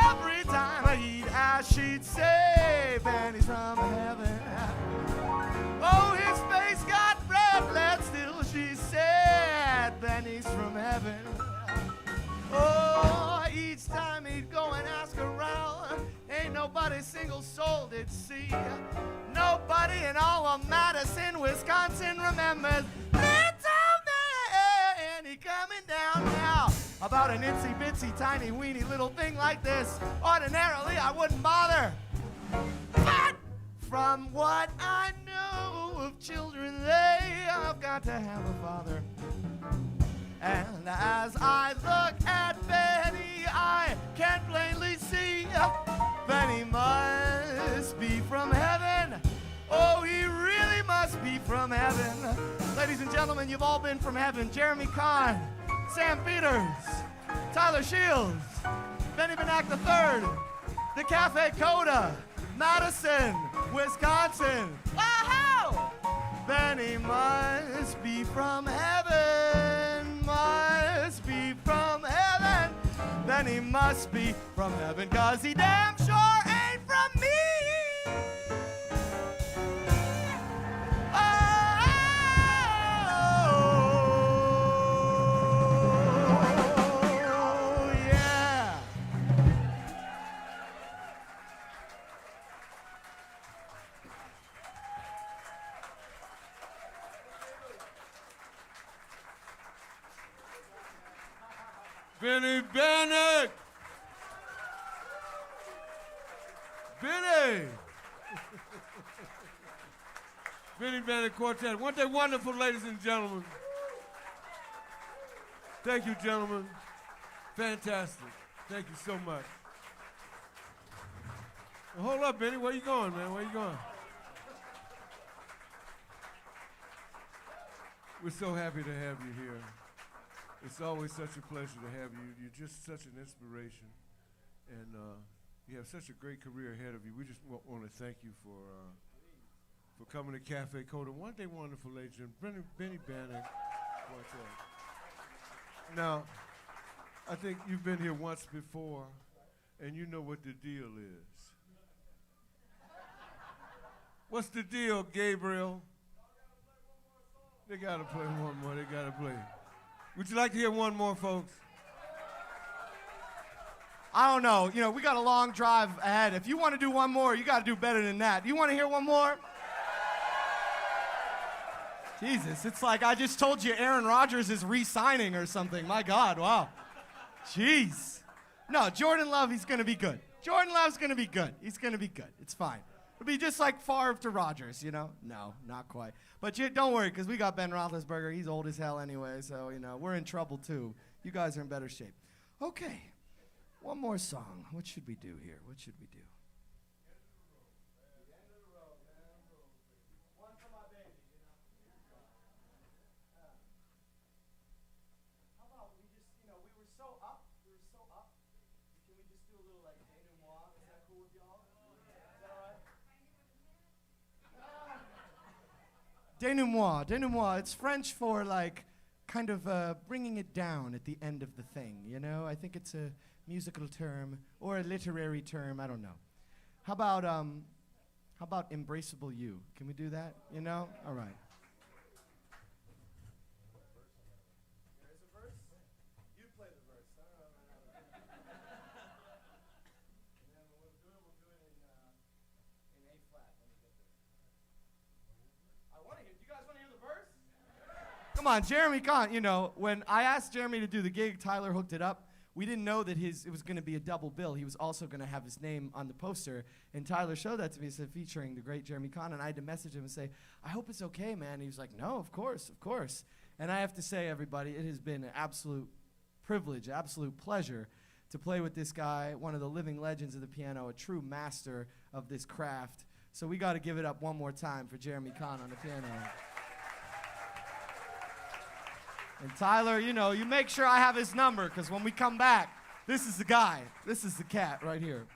Every time I eat ass, she'd say, Benny's from heaven. Oh, his face got red, but still she said, Benny's from heaven. Oh, each time he'd go and ask around, ain't nobody single soul did see. Nobody in all of Madison, Wisconsin remembers little Benny coming down now. About an itsy bitsy tiny weeny little thing like this, ordinarily I wouldn't bother. But from what I know of children, they have got to have a father. And as I look at Benny, I can plainly see Benny must be from heaven. Oh, he really must be from heaven. Ladies and gentlemen, you've all been from heaven. Jeremy Kahn, Sam Peters, Tyler Shields, Benny Benack III, the Cafe Coda, Madison, Wisconsin. Wow! Benny must be from heaven, must be from heaven. Benny must be from heaven, 'cause he damn sure ain't from me. Benny Benack! Benny! Benny Benack Quartet. Weren't they wonderful, ladies and gentlemen? Thank you, gentlemen. Fantastic. Thank you so much. Well, hold up, Benny. Where you going, man? Where you going? We're so happy to have you here. It's always such a pleasure to have you. You're just such an inspiration, and you have such a great career ahead of you. We just want to thank you for coming to Cafe Coda. One day, wonderful ladies and Benny Benack Quartet. Now, I think you've been here once before, and you know what the deal is. What's the deal, Gabriel? They gotta play one more. They gotta play. Would you like to hear one more, folks? I don't know. You know, we got a long drive ahead. If you want to do one more, you got to do better than that. Do you want to hear one more? Jesus, it's like I just told you Aaron Rodgers is re-signing or something. My God, wow. Jeez. No, Jordan Love, he's going to be good. Jordan Love's going to be good. He's going to be good. It's fine. It'll be just like Favre to Rodgers, you know? No, not quite. But don't worry, because we got Ben Roethlisberger. He's old as hell anyway, so, you know, we're in trouble, too. You guys are in better shape. Okay, one more song. What should we do here? What should we do? One for my baby, you know? How about we just, you know, we were so up. Can we just do a little, like, denouement? Is that cool with y'all? Is that all right? Denouement. It's French for like kind of bringing it down at the end of the thing, you know? I think it's a musical term or a literary term, I don't know. How about Embraceable You? Can we do that, you know? All right. There's a verse? You play the verse. And then we'll do it in Come on, Jeremy Kahn. You know, when I asked Jeremy to do the gig, Tyler hooked it up. We didn't know that it was going to be a double bill. He was also going to have his name on the poster. And Tyler showed that to me. He said, featuring the great Jeremy Kahn. And I had to message him and say, I hope it's okay, man. And he was like, no, of course, of course. And I have to say, everybody, it has been an absolute privilege, absolute pleasure to play with this guy, one of the living legends of the piano, a true master of this craft. So we got to give it up one more time for Jeremy Kahn on the piano. And Tyler, you know, you make sure I have his number, because when we come back, this is the guy. This is the cat right here.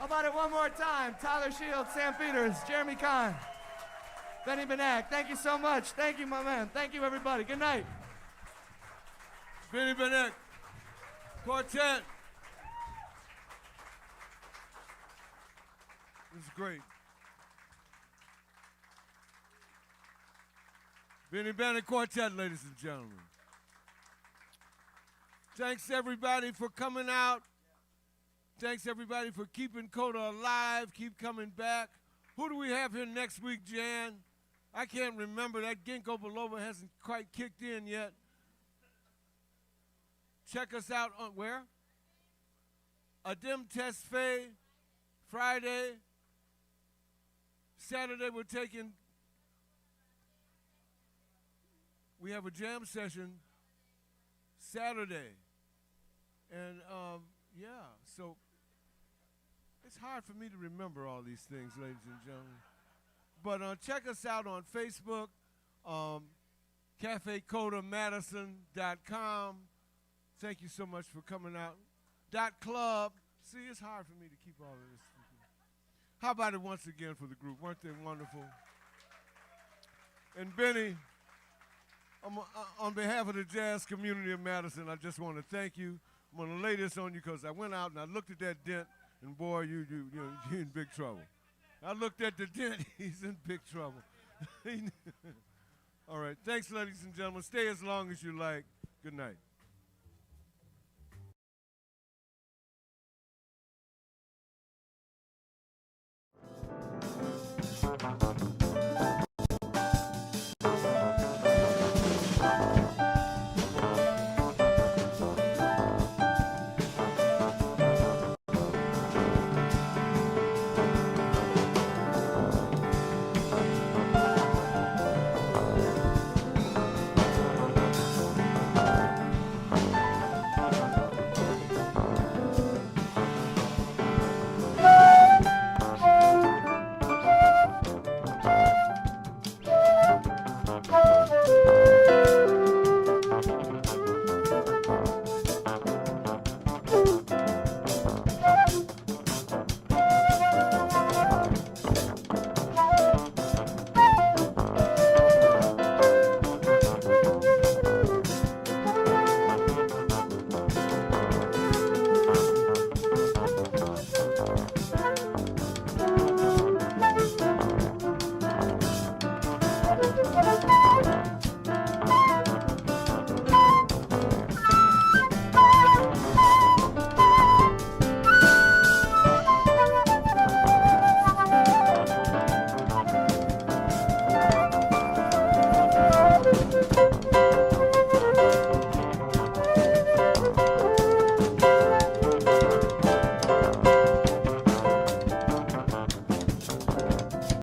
about it one more time? Tyler Shields, Sam Peters, Jeremy Kahn, Benny Benack. Thank you so much. Thank you, my man. Thank you, everybody. Good night. Benny Benack, Quartet. This is great. Benny Benack Quartet, ladies and gentlemen. Thanks, everybody, for coming out. Thanks, everybody, for keeping Coda alive. Keep coming back. Who do we have here next week, Jan? I can't remember. That Ginkgo biloba hasn't quite kicked in yet. Check us out on where? Adem Tesfaye, Friday. Saturday, we have a jam session Saturday. And, yeah, so it's hard for me to remember all these things, ladies and gentlemen. But check us out on Facebook, cafecodamadison.com. Thank you so much for coming out. .club. See, it's hard for me to keep all of this. How about it once again for the group? Weren't they wonderful? And Benny, on behalf of the jazz community of Madison, I just want to thank you. I'm going to lay this on you because I went out and I looked at that dent, and boy, you're in big trouble. I looked at the dent, he's in big trouble. All right, thanks, ladies and gentlemen. Stay as long as you like. Good night.